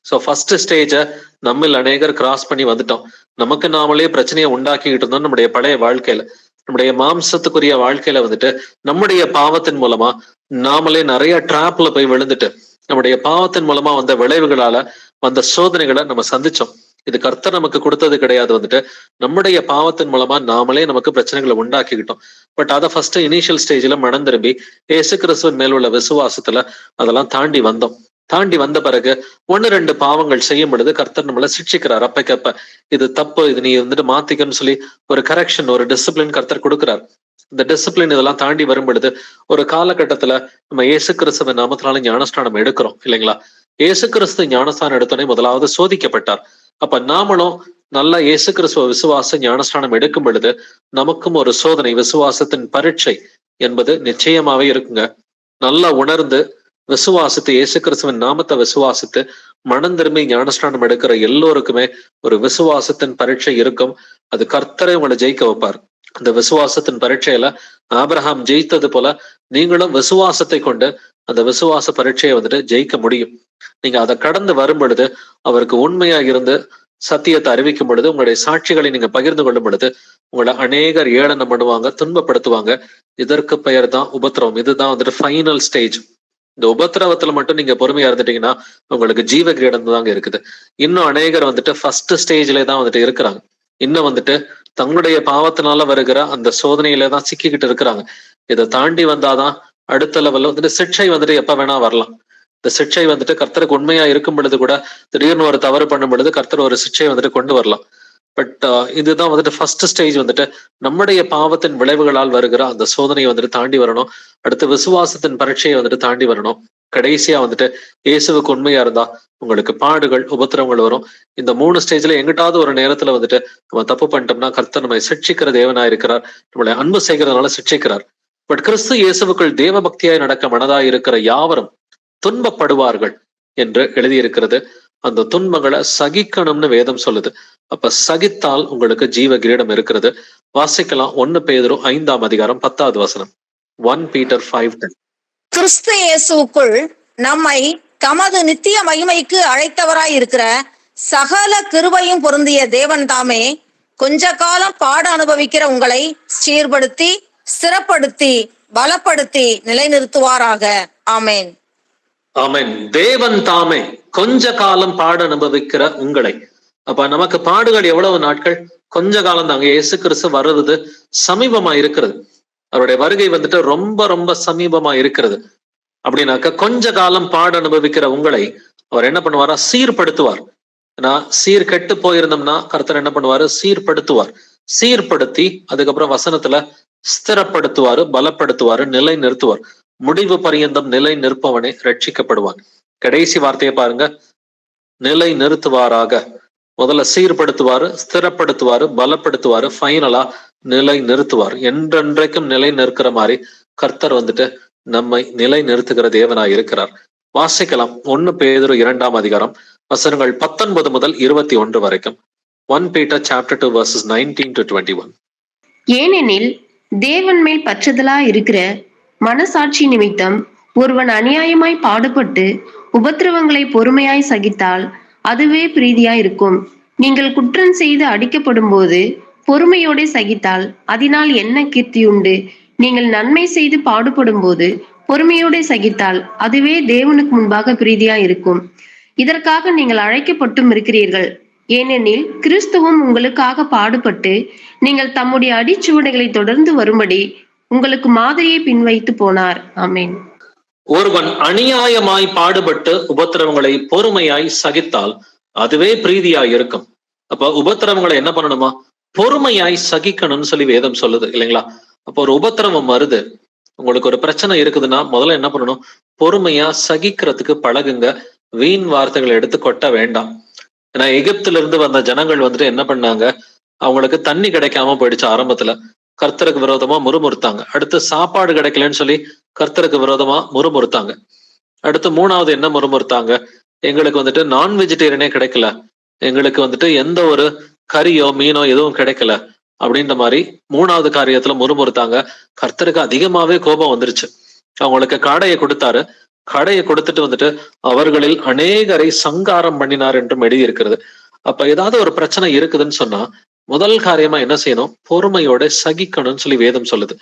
ஸோ ஃபர்ஸ்ட் ஸ்டேஜை நம்மில் அநேகர் கிராஸ் பண்ணி வந்துட்டோம். நமக்கு நாமளே பிரச்சனையை உண்டாக்கிக்கிட்டு இருந்தோம். நம்முடைய பழைய வாழ்க்கையில, நம்முடைய மாம்சத்துக்குரிய வாழ்க்கையில வந்துட்டு நம்முடைய பாவத்தின் மூலமா நாமளே நிறைய டிராப்ல போய் விழுந்துட்டு நம்முடைய பாவத்தின் மூலமா வந்த விளைவுகளால வந்த சோதனைகளை நம்ம சந்திச்சோம். இது கர்த்தர் நமக்கு கொடுத்தது கிடையாது. வந்துட்டு நம்முடைய பாவத்தின் மூலமா நாமளே நமக்கு பிரச்சனைகளை உண்டாக்கிக்கிட்டோம். பட் அதை ஃபர்ஸ்ட் இனிஷியல் ஸ்டேஜ்ல மனம் திரும்பி இயேசு கிறிஸ்துவின் மேல் உள்ள விசுவாசத்துல அதெல்லாம் தாண்டி வந்தோம். தாண்டி வந்த பிறகு 1-2 பாவங்கள் செய்யும் பொழுது கர்த்தர் நம்மளை சிக்ஷிக்கிறார். அப்பக்கப்ப இது தப்பு, இது நீ வந்துட்டு மாத்திக்கன்னு சொல்லி ஒரு கரெக்ஷன், ஒரு டிசிப்ளின் கர்த்தர் கொடுக்கிறார். இந்த டிசிப்ளின் இதெல்லாம் தாண்டி வரும் பொழுது ஒரு காலகட்டத்துல நம்ம இயேசு கிறிஸ்துவ நாமத்தினால ஞானஸ்தானம் எடுக்கிறோம் இல்லைங்களா? இயேசு கிறிஸ்து ஞானஸ்தானம் எடுத்தோடனே முதலாவது சோதிக்கப்பட்டார். அப்ப நாமளும் நல்லா இயேசு கிறிஸ்துவ விசுவாச ஞானஸ்தானம் எடுக்கும் பொழுது நமக்கும் ஒரு சோதனை, விசுவாசத்தின் பரீட்சை என்பது நிச்சயமாவே இருக்குங்க. நல்லா உணர்ந்து விசுவாசித்து இயேசு கிறிஸ்துவின் நாமத்தை விசுவாசித்து மனம் திரும்பி ஞானஸ்நானம் எடுக்கிற எல்லோருக்குமே ஒரு விசுவாசத்தின் பரீட்சை இருக்கும். அது கர்த்தரை உங்களை ஜெயிக்க வைப்பார். அந்த விசுவாசத்தின் பரீட்சையில ஆபிரகாம் ஜெயித்தது போல நீங்களும் விசுவாசத்தை கொண்டு அந்த விசுவாச பரீட்சையை வந்துட்டு ஜெயிக்க முடியும். நீங்க அதை கடந்து வரும் பொழுது, அவருக்கு உண்மையா இருந்து சத்தியத்தை அறிவிக்கும் பொழுது, உங்களுடைய சாட்சிகளை நீங்க பகிர்ந்து கொள்ளும் பொழுது உங்களை அநேகர் ஏளனம் பண்ணுவாங்க, துன்பப்படுத்துவாங்க. இதற்கு பெயர் தான் உபத்திரவம். இதுதான் வந்துட்டு ஃபைனல் ஸ்டேஜ். இந்த உபத்திரவத்துல மட்டும் நீங்க பொறுமையா இருந்துட்டீங்கன்னா உங்களுக்கு ஜீவ கிரீடம் தாங்க இருக்குது. இன்னும் அநேகர் வந்துட்டு ஃபர்ஸ்ட் ஸ்டேஜ்ல தான் வந்துட்டு இருக்கிறாங்க. இன்னும் வந்துட்டு தங்களுடைய பாவத்தினால வருகிற அந்த சோதனையில தான் சிக்கிக்கிட்டு இருக்கிறாங்க. இதை தாண்டி வந்தாதான் அடுத்த லெவல்ல வந்துட்டு சிக்ஷை வந்துட்டு எப்ப வேணா வரலாம். இந்த சிக்ஷை வந்துட்டு கர்த்தருக்கு உண்மையா இருக்கும் பொழுது கூட திடீர்னு ஒரு தவறு பண்ணும் பொழுது கர்த்தர் ஒரு சிக்ஷை வந்துட்டு கொண்டு வரலாம். பட் இதுதான் வந்துட்டு ஃபர்ஸ்ட் ஸ்டேஜ். வந்துட்டு நம்முடைய பாவத்தின் விளைவுகளால் வருகிற அந்த சோதனையை வந்துட்டு தாண்டி வரணும். அடுத்து விசுவாசத்தின் பரீட்சையை வந்துட்டு தாண்டி வரணும். கடைசியா வந்துட்டு இயேசுவுக்கு உண்மையா இருந்தா உங்களுக்கு பாடுகள், உபத்திரவங்கள் வரும். இந்த 3 ஸ்டேஜ்ல எங்கிட்டாவது ஒரு நேரத்துல வந்துட்டு நம்ம தப்பு பண்ணிட்டோம்னா கர்த்தர் நம்மை சிக்ஷிக்கிற தேவனா இருக்கிறார். நம்மளை அன்பு செய்கிறதுனால சிக்ஷிக்கிறார். பட் கிறிஸ்து இயேசுவுக்குள் தேவ பக்தியாய் நடக்க மனதாய் இருக்கிற யாவரும் துன்பப்படுவார்கள் என்று எழுதியிருக்கிறது. அந்த துன்பங்களை சகிக்கணும்னு வேதம் சொல்லுது. அப்ப சகித்தால் உங்களுக்கு ஜீவ கிரீடம் இருக்கிறது. வாசிக்கலாம் 1 பேதுரு 5ஆம் அதிகாரம் 10வது வசனம். 1 Peter 5:10. கிறிஸ்து இயேசுவுக்குள் நம்மை தமது நித்திய மகிமைக்கு அழைத்தவராய் இருக்கிற சகல கிருபையும் பொருந்திய தேவன் தாமே கொஞ்ச காலம் பாட அனுபவிக்கிற உங்களை சீர்படுத்தி, ஸ்திரப்படுத்தி, பலப்படுத்தி நிலைநிறுத்துவாராக. ஆமேன். ஆமென். தேவன் தாமே கொஞ்ச காலம் பாட அனுபவிக்கிற உங்களை. அப்ப நமக்கு பாடுகள் எவ்வளவு நாட்கள்? கொஞ்ச காலம் தாங்க. இயேசு கிறிஸ்து வர்றது சமீபமா இருக்கிறது. அவருடைய வருகை வந்துட்டு ரொம்ப ரொம்ப சமீபமா இருக்கிறது. அப்படின்னாக்க கொஞ்ச காலம் பாட அனுபவிக்கிற உங்களை அவர் என்ன பண்ணுவாரா? சீர்படுத்துவார். ஏன்னா கெட்டு போயிருந்தோம்னா கர்த்தர் என்ன பண்ணுவாரு? சீர்படுத்துவார். சீர்படுத்தி அதுக்கப்புறம் வசனத்துல ஸ்திரப்படுத்துவாரு, பலப்படுத்துவாரு, நிலை நிறுத்துவார். முடிவு பரியந்தம் நிலை நிற்பவனே ரட்சிக்கப்படுவான். கடைசி வார்த்தையை பாருங்க, நிலை நிறுத்துவாராக. முதல்ல சீர்படுத்துவாரு, ஸ்திரப்படுத்துவாரு, பலப்படுத்துவாரு, ஃபைனலா நிலை நிறுத்துவார். என்றென்றைக்கும் நிலை நிற்கிற மாதிரி கர்த்தர் வந்துட்டு நம்மை நிலை நிறுத்துகிற தேவனாய் இருக்கிறார். வாசிக்கலாம் 1 பேதுரு 2ஆம் அதிகாரம் வசனங்கள் 19 முதல் 21 வரைக்கும். 1 Peter chapter 2 verses 19 to 21. ஏனெனில் தேவன் மேல் பற்றுதலா இருக்கிற மனசாட்சி நிமித்தம் ஒருவன் அநியாயமாய் பாடுபட்டு உபத்திரவங்களை பொறுமையாய் சகித்தால் அதுவே பிரீதியாய் இருக்கும். நீங்கள் குற்றம் செய்து அடிக்கப்படும் போது பொறுமையோட சகித்தால் அதனால் என்ன கீர்த்தியுண்டு? நீங்கள் நன்மை செய்து பாடுபடும் போது பொறுமையோட சகித்தால் அதுவே தேவனுக்கு முன்பாக பிரீதியாய் இருக்கும். இதற்காக நீங்கள் அழைக்கப்பட்டும் இருக்கிறீர்கள். ஏனெனில் கிறிஸ்துவும் உங்களுக்காக பாடுபட்டு நீங்கள் தம்முடைய அடிச்சுவடுகளை தொடர்ந்து வரும்படி உங்களுக்கு மாதிரியை பின்வைத்து போனார். ஆமென். ஒருவன் அநியாயமாய் பாடுபட்டு உபத்திரவங்களை பொறுமையாய் சகித்தால் அதுவே பிரீதியாய் இருக்கும். அப்ப உபத்திரவங்களை என்ன பண்ணணுமா? பொறுமையாய் சகிக்கணும்னு சொல்லி வேதம் சொல்லுது இல்லைங்களா? அப்போ ஒரு உபத்திரவம் வருது, உங்களுக்கு ஒரு பிரச்சனை இருக்குதுன்னா முதல்ல என்ன பண்ணணும்? பொறுமையா சகிக்கிறதுக்கு பழகுங்க. வீண் வார்த்தைகளை எடுத்து கொட்ட வேண்டாம். ஏன்னா எகிப்துல இருந்து வந்த ஜனங்கள் வந்துட்டு என்ன பண்ணாங்க? அவங்களுக்கு தண்ணி கிடைக்காம போயிடுச்சு. ஆரம்பத்துல கர்த்தருக்கு விரோதமா முறுமுறுத்தாங்க. அடுத்து சாப்பாடு கிடைக்கலன்னு சொல்லி கர்த்தருக்கு விரோதமா முறுமுறுத்தாங்க. அடுத்து 3வது என்ன முறுமுறுத்தாங்க? எங்களுக்கு வந்துட்டு நான் வெஜிடேரியனே கிடைக்கல, எங்களுக்கு வந்துட்டு எந்த ஒரு கறியோ மீனோ எதுவும் கிடைக்கல அப்படின்ற மாதிரி 3வது காரியத்துல முறுமுறுத்தாங்க. கர்த்தருக்கு அதிகமாவே கோபம் வந்துருச்சு. அவங்களுக்கு காடையை கொடுத்தாரு. கடையை கொடுத்துட்டு வந்துட்டு அவர்களில் அநேகரை சங்காரம் பண்ணினார் என்றும் எழுதி இருக்கிறது. அப்ப ஏதாவது ஒரு பிரச்சனை இருக்குதுன்னு சொன்னா முதல் காரியமா என்ன செய்யணும்? பொறுமையோட சகிக்கணும்னு சொல்லி வேதம் சொல்லுது.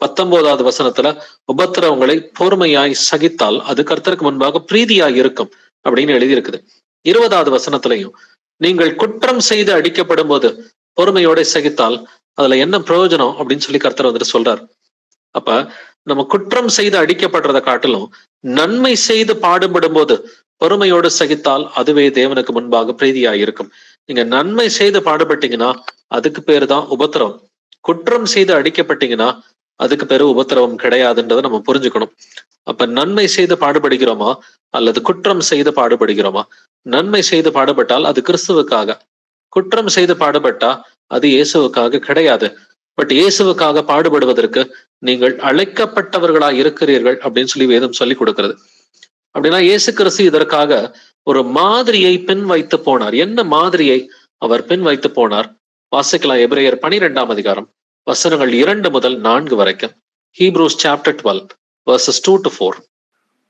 19வது வசனத்துல உபத்திரவங்களை பொறுமையாய் சகித்தால் அது கர்த்தருக்கு முன்பாக பிரீதியாய் இருக்கும் அப்படின்னு எழுதி இருக்குது. 20வது வசனத்திலையும் நீங்கள் குற்றம் செய்து அடிக்கப்படும் போது பொறுமையோட சகித்தால் அதுல என்ன பிரயோஜனம் அப்படின்னு சொல்லி கர்த்தர் வந்துட்டு சொல்றார். அப்ப நம்ம குற்றம் செய்து அடிக்கப்படுறத காட்டிலும் நன்மை செய்து பாடுபடும் போது பொறுமையோடு சகித்தால் அதுவே தேவனுக்கு முன்பாக பிரீதியாய் இருக்கும். நீங்க நன்மை செய்து பாடுபட்டீங்கன்னா அதுக்கு பேரு தான் உபத்திரவம். குற்றம் செய்து அடிக்கப்பட்டீங்கன்னா அதுக்கு பேரு உபத்திரவம் கிடையாதுன்றதை நம்ம புரிஞ்சுக்கணும். அப்ப நன்மை செய்து பாடுபடுகிறோமா அல்லது குற்றம் செய்து பாடுபடுகிறோமா? நன்மை செய்து பாடுபட்டால் அது கிறிஸ்துவுக்காக, குற்றம் செய்து பாடுபட்டா அது இயேசுவுக்காக கிடையாது. பட் இயேசுவுக்காக பாடுபடுவதற்கு நீங்கள் அழைக்கப்பட்டவர்களா இருக்கிறீர்கள் அப்படின்னு சொல்லி வேதம் சொல்லி கொடுக்கிறது. அப்படின்னா இயேசு கிறிஸ்து இதற்காக ஒரு மாதிரியை பின் வைத்து போனார். என்ன மாதிரியை அவர் பின் வைத்து போனார்? வாசிக்கலாம். எபிரேயர் 12ஆம் அதிகாரம் வசனங்கள் 2 முதல் 4 வரைக்கும். Hebrews chapter 12 verses 2 to 4.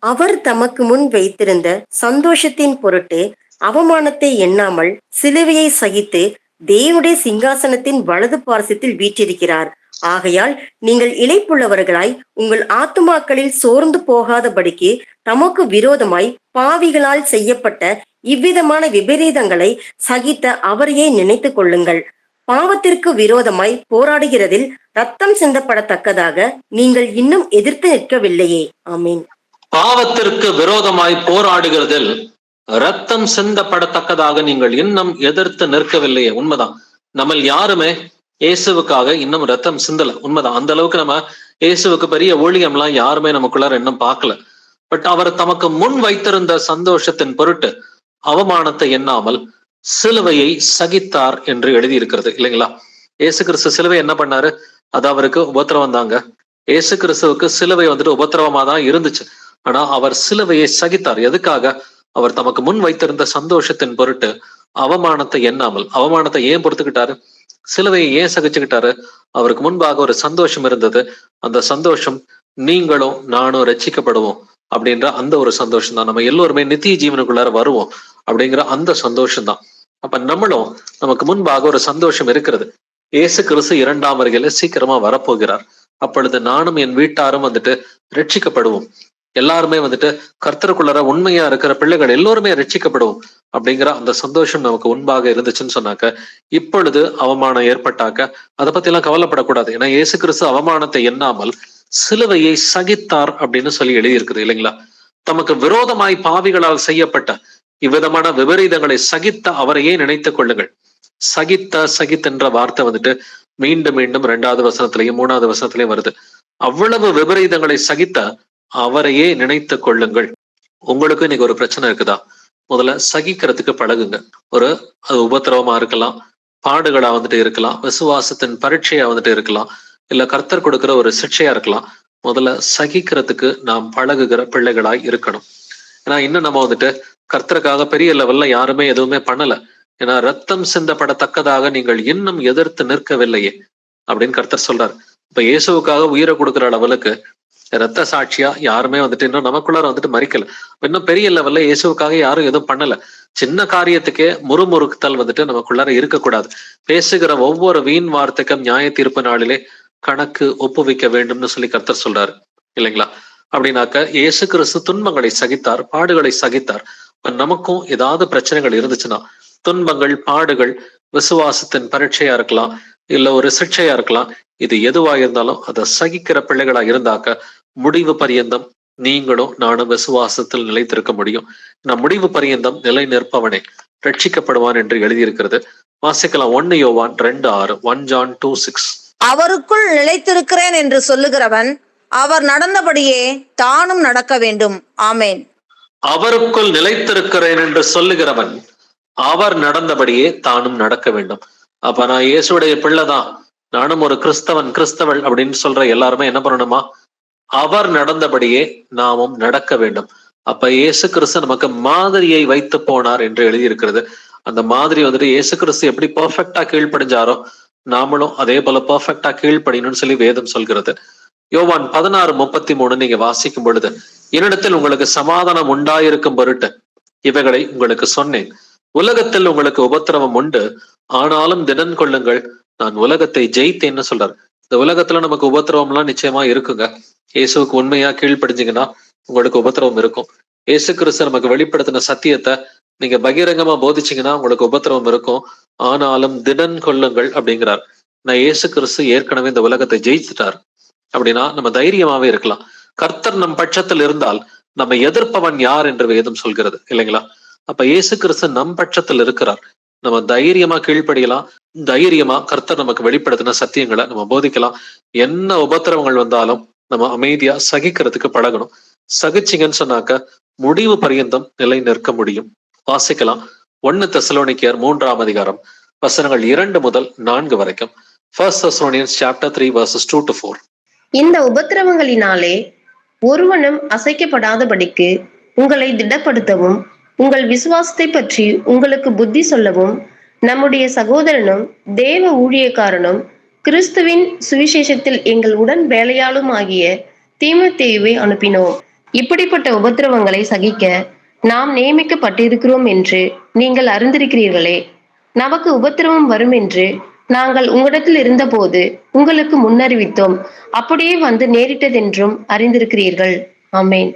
அவர் தமக்கு முன் வைத்திருந்த சந்தோஷத்தின் பொருட்டு அவமானத்தை எண்ணாமல் சிலுவையை சகித்து தேவனுடைய சிங்காசனத்தின் வலது பார்சத்தில் வீற்றிருக்கிறார். ஆகையால் நீங்கள் இளைப்புள்ளவர்களாய் உங்கள் ஆத்துமாக்களில் சோர்ந்து போகாதபடிக்கு தமக்கு விரோதமாய் பாவிகளால் செய்யப்பட்ட இவ்விதமான விபரீதங்களை சகித்த அவரையே நினைத்து கொள்ளுங்கள். பாவத்திற்கு விரோதமாய் போராடுகிறதில் ரத்தம் சிந்தப்படத்தக்கதாக நீங்கள் இன்னும் எதிர்த்து நிற்கவில்லையே. ஆமீன். பாவத்திற்கு விரோதமாய் போராடுகிறதில் ரத்தம் சிந்தப்படத்தக்கதாக நீங்கள் இன்னும் எதிர்த்து நிற்கவில்லையே. உண்மைதான். நம்ம யாருமே இயேசுவுக்காக இன்னும் ரத்தம் சிந்தல. உண்மைதான். அந்த அளவுக்கு நம்ம இயேசுவுக்கு பெரிய ஊழியம்லாம் யாருமே நமக்குள்ளார இன்னும் பார்க்கல. பட் அவர் தமக்கு முன் வைத்திருந்த சந்தோஷத்தின் பொருட்டு அவமானத்தை எண்ணாமல் சிலுவையை சகித்தார் என்று எழுதி இருக்கிறது இல்லைங்களா? இயேசு கிறிஸ்து சிலுவை என்ன பண்ணாரு? அது அவருக்கு உபத்திரவம் தாங்க. இயேசு கிறிஸ்துவுக்கு சிலுவை வந்துட்டு உபத்திரவமா தான் இருந்துச்சு. ஆனா அவர் சிலுவையை சகித்தார். எதுக்காக? அவர் தமக்கு முன் வைத்திருந்த சந்தோஷத்தின் பொருட்டு அவமானத்தை எண்ணாமல். அவமானத்தை ஏன் பொறுத்துக்கிட்டாரு? சிலுவையை ஏன் சகிச்சுக்கிட்டாரு? அவருக்கு முன்பாக ஒரு சந்தோஷம் இருந்தது. அந்த சந்தோஷம் நீங்களும் நானும் ரட்சிக்கப்படுவோம் அப்படின்ற அந்த ஒரு சந்தோஷம் தான். நம்ம எல்லோருமே நித்திய ஜீவனுக்குள்ளார வருவோம் அப்படிங்கிற அந்த சந்தோஷம் தான். அப்ப நம்மளும் நமக்கு முன்பாக ஒரு சந்தோஷம் இருக்கிறது. இயேசு கிறிஸ்து 2ஆம் வருகையில சீக்கிரமா வரப்போகிறார். அப்பொழுது நானும் என் வீட்டாரும் வந்துட்டு ரட்சிக்கப்படுவோம். எல்லாருமே வந்துட்டு கர்த்தருக்குள்ளற உண்மையா இருக்கிற பிள்ளைகள் எல்லோருமே ரட்சிக்கப்படுவோம் அப்படிங்கிற அந்த சந்தோஷம் நமக்கு முன்பாக இருந்துச்சுன்னு சொன்னாக்க, இப்பொழுது அவமானம் ஏற்பட்டாக்க அதை பத்தி எல்லாம் கவலைப்படக்கூடாது. ஏன்னா இயேசு கிறிஸ்து அவமானத்தை எண்ணாமல் சிலுவையை சகித்தார் அப்படின்னு சொல்லி எழுதியிருக்குது இல்லைங்களா? தமக்கு விரோதமாய் பாவிகளால் செய்யப்பட்ட இவ்விதமான விபரீதங்களை சகித்த அவரையே நினைத்துக் கொள்ளுங்கள். சகித்த வார்த்தை வந்துட்டு மீண்டும் மீண்டும் 2வது வசனத்திலையும் 3வது வசனத்திலையும் வருது. அவ்வளவு விபரீதங்களை சகித்த அவரையே நினைத்துக் கொள்ளுங்கள். உங்களுக்கு இன்னைக்கு ஒரு பிரச்சனை இருக்குதா? முதல்ல சகிக்கிறதுக்கு பழகுங்க. அது உபத்திரவமா இருக்கலாம், பாடுகளா வந்துட்டு இருக்கலாம், விசுவாசத்தின் பரீட்சையா வந்துட்டு இருக்கலாம், இல்ல கர்த்தர் கொடுக்கிற ஒரு சிக்ஷையா இருக்கலாம். முதல்ல சகிக்கிறதுக்கு நாம் பழகுகிற பிள்ளைகளாய் இருக்கணும். ஏன்னா இன்னும் நம்ம வந்துட்டு கர்த்தருக்காக பெரிய லெவல்ல யாருமே எதுவுமே பண்ணல. ஏன்னா ரத்தம் சிந்தப்படத்தக்கதாக நீங்கள் இன்னும் எதிர்த்து நிற்கவில்லையே அப்படின்னு கர்த்தர் சொல்றாரு. இப்ப இயேசுவுக்காக உயிரை கொடுக்குற அளவுக்கு ரத்த சாட்சியா யாருமே வந்துட்டு இன்னும் நமக்குள்ளார வந்துட்டு மறிக்கல. இன்னும் பெரிய லெவல்ல இயேசுவுக்காக யாரும் எதுவும் பண்ணல. சின்ன காரியத்துக்கே முறுமுறுத்தல் வந்துட்டு நமக்குள்ளார இருக்கக்கூடாது. பேசுகிற ஒவ்வொரு வீண் வார்த்தைக்கும் நியாய தீர்ப்பு நாளிலே கணக்கு ஒப்புவிக்க வேண்டும்னு சொல்லி கர்த்தர் சொல்றாரு இல்லைங்களா? அப்படின்னாக்க இயேசு கிறிஸ்து துன்பங்களை சகித்தார், பாடுகளை சகித்தார். நமக்கும் ஏதாவது பிரச்சனைகள் இருந்துச்சுன்னா, துன்பங்கள், பாடுகள், விசுவாசத்தின் பரீட்சையா இருக்கலாம், இல்ல ஒரு சிக்ஷையா இருக்கலாம், இது எதுவா இருந்தாலும் அதை சகிக்கிற பிள்ளைகளா இருந்தாக்க முடிவு பரியந்தம் நீங்களும் நானும் விசுவாசத்தில் நிலைத்திருக்க முடியும். நான் முடிவு பரியந்தம் நிலை நிற்பவனே ரட்சிக்கப்படுவான் என்று எழுதியிருக்கிறது. வாசிக்கலாம். 1 யோவான் 2:6, 1 John 2:6. அவருக்குள் நிலைத்திருக்கிறேன் என்று சொல்லுகிறவன் அவர் நடந்தபடியே தானும் நடக்க வேண்டும். ஆமேன். அவருக்குள் நிலைத்திருக்கிறேன் என்று சொல்லுகிறவன் அவர் நடந்தபடியே தானும் நடக்க வேண்டும். அப்ப நான் இயேசுடைய பிள்ளைதான், நானும் ஒரு கிறிஸ்தவள் அப்படின்னு சொல்ற எல்லாருமே என்ன பண்ணணுமா? அவர் நடந்தபடியே நாமும் நடக்க வேண்டும். அப்ப இயேசு கிறிஸ்து நமக்கு மாதிரியை வைத்து போனார் என்று எழுதியிருக்கிறது. அந்த மாதிரி வந்துட்டு இயேசு கிறிஸ்து எப்படி பெர்ஃபெக்டா கீழ்ப்படிஞ்சாரோ நாமளும் அதே போல பெர்ஃபெக்டா கீழ்ப்படியணும்னு சொல்லி வேதம் சொல்கிறது. யோவான் 16:33 நீங்க வாசிக்கும் பொழுது, என்னிடத்தில் உங்களுக்கு சமாதானம் உண்டாயிருக்கும் பொருட்டு இவைகளை உங்களுக்கு சொன்னேன். உலகத்தில் உங்களுக்கு உபத்திரவம் உண்டு, ஆனாலும் திடன் கொள்ளுங்கள், நான் உலகத்தை ஜெயித்தேன்னு சொல்றாரு. இந்த உலகத்துல நமக்கு உபத்திரவம் எல்லாம் நிச்சயமா இருக்குங்க. இயேசுக்கு உண்மையா கீழ்ப்படிஞ்சீங்கன்னா உங்களுக்கு உபத்திரவம் இருக்கும். இயேசு கிறிஸ்து நமக்கு வெளிப்படுத்தின சத்தியத்தை நீங்க பகிரங்கமா போதிச்சீங்கன்னா உங்களுக்கு உபத்திரவம் இருக்கும். ஆனாலும் திடன் கொள்ளுங்கள் அப்படிங்கிறார். நான் இயேசு கிறிஸ்து ஏற்கனவே இந்த உலகத்தை ஜெயிச்சுட்டார் அப்படின்னா நம்ம தைரியமாவே இருக்கலாம். கர்த்தர் நம் பட்சத்தில் இருந்தால் நம்ம எதிர்ப்பவன் யார் என்று வேதம் சொல்கிறது இல்லைங்களா? அப்ப இயேசு கிறிஸ்து நம் பட்சத்தில் இருக்கிறார். நம்ம தைரியமா கீழ்ப்படியலாம், தைரியமா கர்த்தர் நமக்கு வெளிப்படுத்தின சத்தியங்களை நம்ம போதிக்கலாம். என்ன உபத்திரவங்கள் வந்தாலும் நம்ம அமைதியா சகிக்கிறதுக்கு பழகணும். சகிச்சிங்கன்னு சொன்னாக்க முடிவு பரியந்தம் நிலை நிற்க முடியும். வாசிக்கலாம். 1 தெசலோனிக்கேயர் 3:ஆம் வசனங்கள் 2 முதல் 4 வரைக்கும். 1 Thessalonians chapter 3 verses 2 to 4. இந்த உபத்திரவங்களினாலே ஒருவனும் அசைக்கப்படாதபடிக்கு உங்களை திடப்படுத்தவும் உங்கள் விசுவாசத்தை பற்றி உங்களுக்கு புத்தி சொல்லவும் நம்முடைய சகோதரனும் தேவ ஊழியக்காரனும் கிறிஸ்துவின் சுவிசேஷத்தில் எங்கள் உடன் வேலையாளும் ஆகிய தீமோத்தேயுவை அனுப்பினோம். இப்படிப்பட்ட உபத்திரவங்களை சகிக்க நாம் நியமிக்கப்பட்டிருக்கிறோம் என்று நீங்கள் அறிந்திருக்கிறீர்களே. நமக்கு உபத்திரவம் வரும் என்று நாங்கள் உங்களிடத்தில் இருந்தபோது உங்களுக்கு முன்னறிவித்தோம், அப்படியே வந்து நேரிட்டதென்றும் அறிந்திருக்கிறீர்கள். ஆமேன்.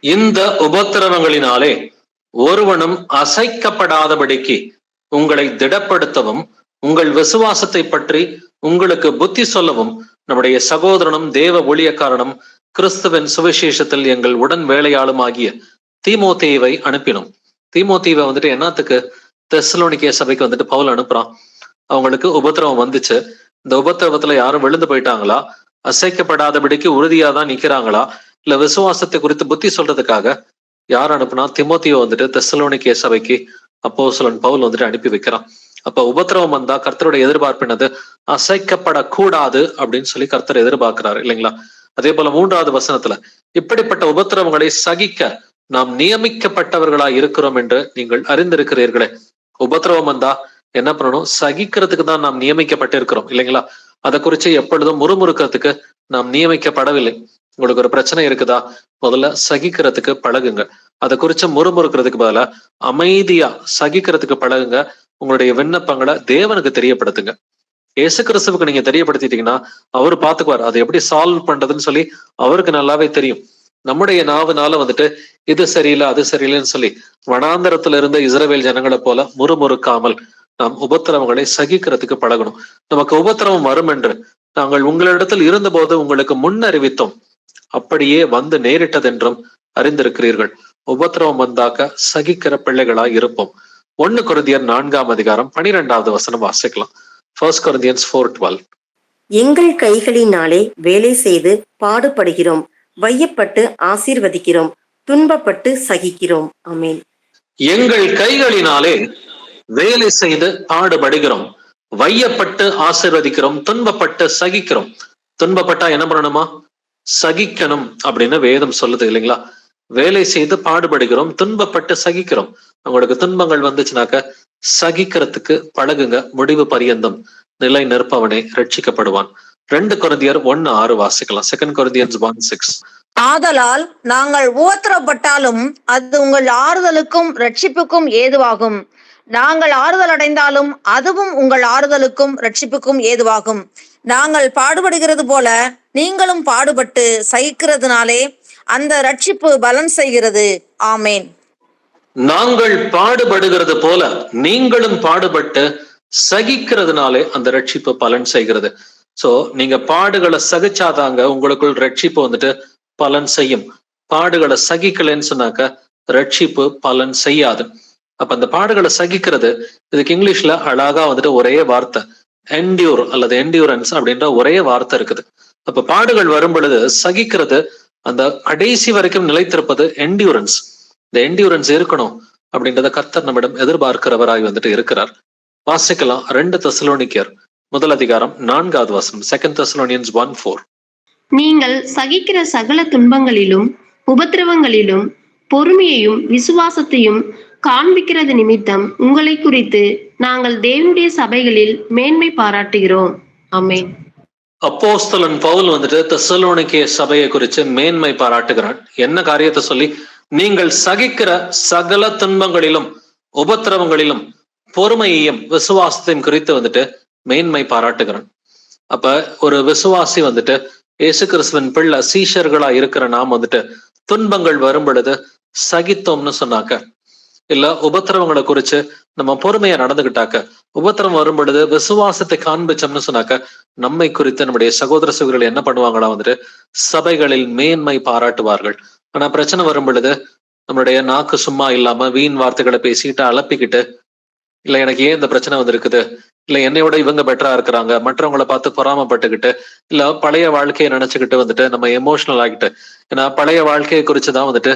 இந்த உபத்திரவங்களினாலே ஒருவனும் அசைக்கப்படாதபடிக்கு உங்களை திடப்படுத்தவும் உங்கள் விசுவாசத்தை பற்றி உங்களுக்கு புத்தி சொல்லவும் நம்முடைய சகோதரனும் தேவ ஊழியக்காரனும் கிறிஸ்துவின் சுவிசேஷத்தில் எங்கள் உடன் வேலையாளும் ஆகிய தீமோத்தேயுவை அனுப்பினோம். தீமோத்தேயுவை வந்துட்டு என்னத்துக்கு? தெசலோனிக்கே சபைக்கு வந்துட்டு பவுல் அனுப்புறான். அவங்களுக்கு உபத்திரவம் வந்துச்சு. இந்த உபத்திரவத்துல யாரும் விழுந்து போயிட்டாங்களா, அசைக்கப்படாதபடிக்கு உறுதியாதான் நிக்கிறாங்களா, இல்ல விசுவாசத்தை குறித்து புத்தி சொல்றதுக்காக யார் அனுப்புனா? தீமோத்தேயு வந்துட்டு தெசலோனிக்கே சபைக்கு அப்போஸ்தலன் பவுல் வந்துட்டு அனுப்பி வைக்கிறான். அப்ப உபத்திரவம் வந்தா கர்த்தருடைய எதிர்பார்ப்பினது அசைக்கப்படக்கூடாது அப்படின்னு சொல்லி கர்த்தர் எதிர்பார்க்கிறாரு இல்லைங்களா? அதே போல 3வது வசனத்துல இப்படிப்பட்ட உபத்திரவங்களை சகிக்க நாம் நியமிக்கப்பட்டவர்களா இருக்கிறோம் என்று நீங்கள் அறிந்திருக்கிறீர்களே. உபத்திரவம் வந்தா என்ன பண்ணணும்? சகிக்கிறதுக்கு தான் நாம் நியமிக்கப்பட்டிருக்கிறோம் இல்லைங்களா? அதை குறித்து எப்பொழுதும் முறுமுறுக்கிறதுக்கு நாம் நியமிக்கப்படவில்லை. உங்களுக்கு ஒரு பிரச்சனை இருக்குதா, முதல்ல சகிக்கிறதுக்கு பழகுங்க. அதை குறித்து முறுமுறுக்கிறதுக்கு பதிலா அமைதியா சகிக்கிறதுக்கு பழகுங்க. உங்களுடைய விண்ணப்பங்களை தேவனுக்கு தெரியப்படுத்துங்க. இயேசு கிறிஸ்துவுக்கு நீங்க தெரியப்படுத்திட்டீங்கன்னா அவரு பாத்துக்குவார். அதை எப்படி சால்வ் பண்றதுன்னு சொல்லி அவருக்கு நல்லாவே தெரியும். நம்முடைய நாவுனால வந்துட்டு இது சரியில்லை அது சரியில்லைன்னு சொல்லி வனாந்தரத்துல இருந்த இஸ்ரவேல் ஜனங்களை போல முறுமுறுக்காமல் நாம் உபத்திரவங்களை சகிக்கிறதுக்கு பழகணும். நமக்கு உபத்திரவம் வரும் என்று நாங்கள் உங்களிடத்தில் இருந்தபோது உங்களுக்கு முன்னறிவித்தோம், அப்படியே வந்து நேரிட்டதென்றும் அறிந்திருக்கிறீர்கள். உபத்திரவம் வந்தாக்க சகிக்கிற பிள்ளைகளாய் இருப்போம். 1 கொரிந்தியர் 4:12 வசனம் வாசிக்கலாம். 1 Corinthians 4:12. எங்கள் கைகளினாலே வேலை செய்து பாடுபடுகிறோம், வையப்பட்டு ஆசீர்வதிக்கிறோம், துன்பப்பட்டு சகிக்கிறோம். ஆமென். எங்கள் கைகளினாலே வேலை செய்து பாடுபடுகிறோம், வையப்பட்டு ஆசீர்வதிக்கிறோம், துன்பப்பட்டு சகிக்கிறோம். துன்பப்பட்டா என்ன பண்ணணுமா? சகிக்கணும் அப்படின்னு வேதம் சொல்லுது இல்லைங்களா? வேலை செய்து பாடுபடுகிறோம், துன்பப்பட்டு சகிக்கிறோம். உங்களுக்கு துன்பங்கள் வந்துச்சுனாக்க சகிக்கிறதுக்கு பழகுங்க. முடிவு பரியந்தம் நிலை நிற்பவனே ரட்சிக்கப்படுவான். 2 கொரிந்தியர் 1:6 வாசிக்கலாம். 2 Corinthians 1:6. ஆதலால் நாங்கள் உபத்திரப்பட்டாலும் அது உங்கள் ஆறுதலுக்கும் ரட்சிப்புக்கும் ஏதுவாகும். நாங்கள் ஆறுதல் அடைந்தாலும் அதுவும் உங்கள் ஆறுதலுக்கும் ரட்சிப்புக்கும் ஏதுவாகும். நாங்கள் பாடுபடுகிறது போல நீங்களும் பாடுபட்டு சகிக்கிறதுனாலே அந்த ரட்சிப்பு பலன் செய்கிறது. ஆமேன். நாங்கள் பாடுபடுகிறது போல நீங்களும் பாடுபட்டு சகிக்கிறதுனாலே அந்த ரட்சிப்பு பலன் செய்கிறது. சோ நீங்க பாடுகளை சகிச்சாதாங்க உங்களுக்குள் ரட்சிப்பு வந்துட்டு பலன் செய்யும். பாடுகளை சகிக்கலன்னு சொன்னாக்க ரட்சிப்பு பலன் செய்யாது. அப்ப அந்த பாடுகளை சகிக்கிறது, இதுக்கு இங்கிலீஷ்ல அழகா வந்துட்டு ஒரே வார்த்தை என்டியூர் அல்லது என்டியூரன்ஸ் அப்படின்ற ஒரே வார்த்தை இருக்குது. அப்ப பாடுகள் வரும் பொழுது சகிக்கிறது, அந்த கடைசி வரைக்கும் நிலைத்திருப்பது என்டியூரன்ஸ். இந்த என்டியூரன்ஸ் இருக்கணும் அப்படின்றத கர்த்தர் நம்மிடம் எதிர்பார்க்கிறவராய் வந்துட்டு இருக்கிறார். வாசிக்கலாம் 2 தெசலோனிக்கேயர் 1:4 வசனம். 2 Thessalonians 1:4. நீங்கள் சகிக்கிற சகல துன்பங்களிலும் உபத்திரவங்களிலும் பொறுமையையும் விசுவாசத்தையும் காண்பிக்கிறது நிமித்தம் உங்களை குறித்து நாங்கள் தேவனுடைய சபைகளில் மேன்மை பாராட்டுகிறோம். ஆமென். அப்போஸ்தலன் பவுல் வந்துட்டு தெசலோனிக்கே சபையை குறித்து மேன்மை பாராட்டுகிறான். என்ன காரியத்தை சொல்லி? நீங்கள் சகிக்கிற சகல துன்பங்களிலும் உபத்திரவங்களிலும் பொறுமையையும் விசுவாசத்தையும் குறித்து வந்துட்டு மேன்மை பாராட்டுகிறான். அப்ப ஒரு விசுவாசி வந்துட்டு இயேசு கிறிஸ்துவின் பிள்ளை சீஷர்களா இருக்கிற நாம் வந்துட்டு துன்பங்கள் வரும் பொழுது சகித்தோம்னு சொன்னாக்க, இல்ல உபத்திரவங்களை குறிச்சு நம்ம பொறுமையா நடந்துகிட்டாக்க, உபத்திரவம் வரும் பொழுது விசுவாசத்தை காண்பிச்சோம்னு சொன்னாக்க, நம்மை குறித்து நம்முடைய சகோதர சகோதரிகள் என்ன பண்ணுவாங்களா வந்துட்டு சபைகளில் மேன்மை பாராட்டுவார்கள். ஆனா பிரச்சனை வரும் பொழுது நம்மளுடைய நாக்கு சும்மா இல்லாம வீண் வார்த்தைகளை பேசிக்கிட்டு அலப்பிக்கிட்டு, இல்ல எனக்கு ஏன் இந்த பிரச்சனை வந்திருக்குது, இல்ல என்னையோட இவங்க பெட்டரா இருக்கிறாங்க, மற்றவங்களை பார்த்து பொறாமப்பட்டுக்கிட்டு, இல்ல பழைய வாழ்க்கையை நினைச்சுக்கிட்டு வந்துட்டு நம்ம எமோஷனல் ஆகிட்டு. ஏன்னா பழைய வாழ்க்கையை குறிச்சுதான் வந்துட்டு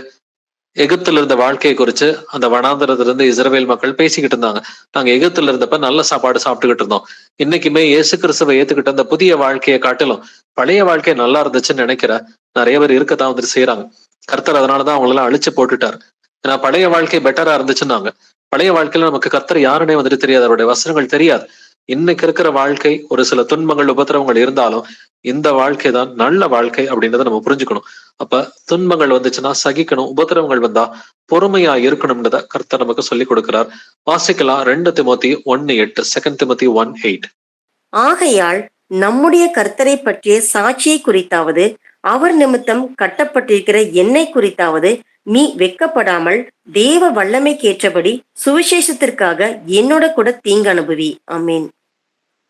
எகிப்துல இருந்த வாழ்க்கையை குறிச்சு அந்த வனாந்தரத்துல இருந்து இஸ்ரவேல் மக்கள் பேசிக்கிட்டு இருந்தாங்க. நாங்க எகிப்துல இருந்தப்ப நல்ல சாப்பாடு சாப்பிட்டுக்கிட்டு இருந்தோம். இன்னைக்குமே இயேசு கிறிஸ்துவை ஏத்துக்கிட்டு அந்த புதிய வாழ்க்கையை காட்டிலும் பழைய வாழ்க்கை நல்லா இருந்துச்சுன்னு நினைக்கிற நிறைய பேர் இருக்கத்தான் வந்துட்டு செய்யறாங்க. கர்த்தர் அதனாலதான் அவங்களெல்லாம் அழிச்சு போட்டுட்டாரு. ஏன்னா பழைய வாழ்க்கை பெட்டரா இருந்துச்சுன்னாங்க. பழைய வாழ்க்கையில நமக்கு கர்த்தர் யாருன்னே வந்துட்டு தெரியாது, அவருடைய வசனங்கள் தெரியாது. இன்னைக்கு இருக்கிற வாழ்க்கை ஒரு சில துன்பங்கள் உபத்திரவங்கள் இருந்தாலும் இந்த வாழ்க்கை தான் நல்ல வாழ்க்கை அப்படின்றத நம்ம புரிஞ்சுக்கணும். அப்ப துன்பங்கள் வந்துச்சுன்னா சகிக்கணும், உபத்திரவங்கள் வந்தா பொறுமையா இருக்கணும்ன்றத கர்த்தர் நமக்கு சொல்லி கொடுக்கிறார். வாசிக்கலாம் 2 திமோத்தி 1:8. 2 Timothy 1:8. ஆகையால் நம்முடைய கர்த்தரை பற்றிய சாட்சியை குறித்தாவது அவர் நிமித்தம் கட்டப்பட்டிருக்கிற என்னை குறித்தாவது நீ வெட்கப்படாமல் தேவ வல்லமைக்கேற்றபடி சுவிசேஷத்திற்காக என்னோட கூட தீங்கு அனுபவி. ஆமீன்.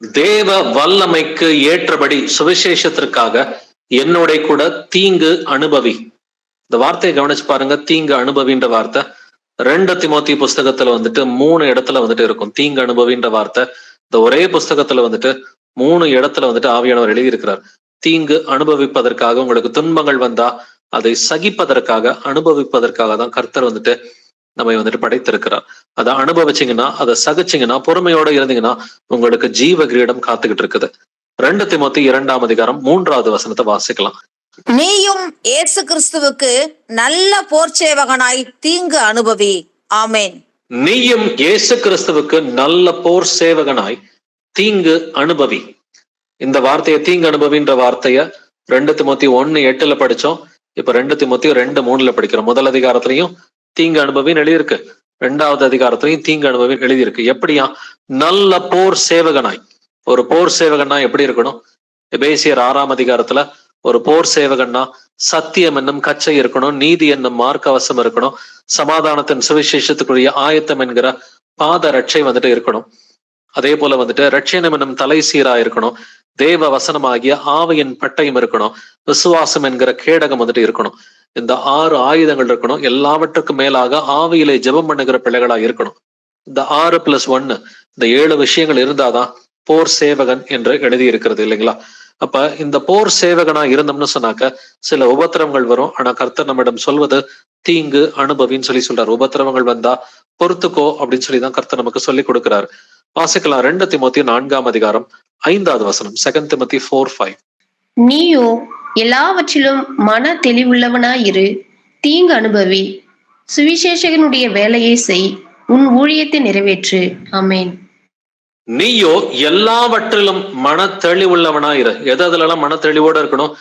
தேவ வல்லமைக்கு ஏற்றபடி சுவிசேஷத்திற்காக என்னோட கூட தீங்கு அனுபவி. இந்த வார்த்தையை கவனிச்சு பாருங்க. தீங்கு அனுபவின்ற வார்த்தை 2 திமோத்தி புஸ்தகத்துல வந்துட்டு 3 இடத்துல வந்துட்டு இருக்கும். தீங்கு அனுபவின்ற வார்த்தை இந்த ஒரே புஸ்தகத்துல வந்துட்டு 3 இடத்துல வந்துட்டு ஆவியானவர் எழுதியிருக்கிறார். தீங்கு அனுபவிப்பதற்காக, உங்களுக்கு துன்பங்கள் வந்தா அதை சகிப்பதற்காக, அனுபவிப்பதற்காக தான் கர்த்தர் வந்துட்டு நம்ம வந்துட்டு படைத்திருக்கிறார். அதை அனுபவிச்சீங்கன்னா, அதை சகிச்சீங்கன்னா, பொறுமையோட இருந்தீங்கன்னா உங்களுக்கு ஜீவ கிரீடம் காத்துக்கிட்டு இருக்குது. 2 திமோத்தி 2:3 வசனத்தை வாசிக்கலாம். நீயும் இயேசு கிறிஸ்துவுக்கு நல்ல போர் சேவகனாய் தீங்கு அனுபவி. ஆமேன். நீயும் இயேசு கிறிஸ்துவுக்கு நல்ல போர் சேவகனாய் தீங்கு அனுபவி. இந்த வார்த்தையை தீங்கு அனுபவின்ற வார்த்தைய 2 திமோத்தி 1:8 படிச்சோம். இப்ப 2 திமோத்தி 2:3 படிக்கிறோம். முதல் அதிகாரத்திலையும் தீங்கு அனுபவின்னு எழுதியிருக்கு, 2வது அதிகாரத்திலையும் தீங்கு அனுபவின்னு எழுதியிருக்கு. எப்படியா? நல்ல போர் சேவகனாய். ஒரு போர் சேவகனா எப்படி இருக்கணும்? எபேசியர் 6ஆம் அதிகாரத்துல ஒரு போர் சேவகன்னா சத்தியம் என்னும் கச்சை இருக்கணும், நீதி என்னும் மார்க்கவசம் இருக்கணும், சமாதானத்தின் சுவிசேஷத்துக்குரிய ஆயத்தம் என்கிற பாத ரட்சை வந்துட்டு இருக்கணும். அதே போல வந்துட்டு ரட்சணம் என்னும் தலை சீரா இருக்கணும், தேவ வசனமாகிய ஆவியின் பட்டயம் இருக்கணும், விசுவாசம் என்கிற கேடகம் வந்துட்டு இருக்கணும். இந்த 6 ஆயுதங்கள் இருக்கணும். எல்லாவற்றுக்கும் மேலாக ஆவியிலே ஜெபம் பண்ணுகிற பிள்ளைகளா இருக்கணும். இந்த 6+1 இந்த 7 விஷயங்கள் இருந்தாதான் போர் சேவகன் என்று எழுதி இருக்கிறது இல்லைங்களா? அப்ப இந்த போர் சேவகனா இருந்தோம்னு சொன்னாக்க சில உபத்திரவங்கள் வரும். ஆனா கர்த்தர் நம்மிடம் சொல்வது தீங்கு அனுபவின்னு சொல்றாரு. உபத்திரவங்கள் வந்தா பொறுத்துக்கோ அப்படின்னு சொல்லிதான் கர்த்தர் நமக்கு சொல்லி கொடுக்கிறாரு. வாசிக்கலாம் 2 தீமோத்தேயு 4:5 2 Timothy 4:5. நீயோ எல்லாவற்றிலும் மன தெளிவுள்ளவனாயிரு, தீங்கு அனுபவி, சுவிசேஷகனுடைய வேலையை செய், உன் ஊழியத்தை நிறைவேற்று. ஆமென். நீயோ எல்லாவற்றிலும் மன தெளிவுள்ளவனாயிரு. எதுலலாம் மன தெளிவோட இருக்கணும்?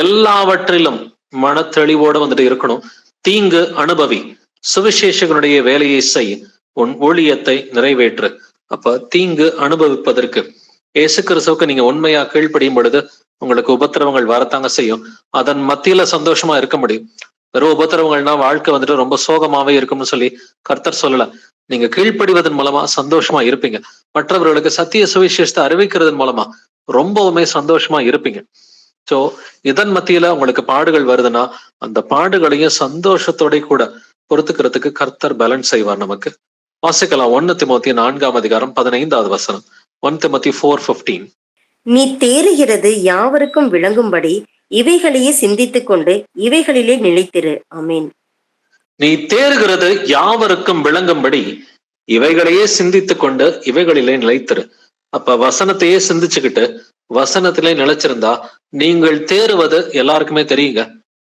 எல்லாவற்றிலும் மன தெளிவோட வந்துட்டு இருக்கணும். தீங்கு அனுபவி, சுவிசேஷகனுடைய வேலையை செய், உன் ஊழியத்தை நிறைவேற்று. அப்ப தீங்கு அனுபவிப்பதற்கு இயேசு கிறிஸ்துவுக்கு நீங்க உண்மையா கீழ்ப்படியும் பொழுது உங்களுக்கு உபத்திரவங்கள் வரத்தாங்க செய்யும். அதன் மத்தியில சந்தோஷமா இருக்க முடியும். வெறும் உபத்திரவங்கள்னா வாழ்க்கை வந்துட்டு ரொம்ப சோகமாவே இருக்கும்னு சொல்லி கர்த்தர் சொல்லல. நீங்க கீழ்ப்படிவதன் மூலமா சந்தோஷமா இருப்பீங்க. மற்றவர்களுக்கு சத்திய சுவிசேஷத்தை அறிவிக்கிறதன் மூலமா ரொம்பவுமே சந்தோஷமா இருப்பீங்க. சோ இதன் மத்தியில உங்களுக்கு பாடுகள் வருதுன்னா அந்த பாடுகளையும் சந்தோஷத்தோட கூட பொறுத்துக்கிறதுக்கு கர்த்தர் பேலன்ஸ் செய்வார் நமக்கு. வாசிக்கலாம் 1 Timothy 4:15. 1 Timothy 4:15. நீ தேறுகிறது யாவருக்கும் விளங்கும்படி இவைகளையே சிந்தித்துக் கொண்டு இவைகளிலே நிலைத்திரு. ஆமென். நீ தேறுகிறது யாவருக்கும் விளங்கும்படி இவைகளையே சிந்தித்துக் கொண்டு இவைகளிலே நிலைத்திரு. அப்ப வசனத்தையே சிந்திச்சுக்கிட்டு வசனத்திலே நிலைச்சிருந்தா நீங்கள் தேறுவது எல்லாருக்குமே தெரியுங்க.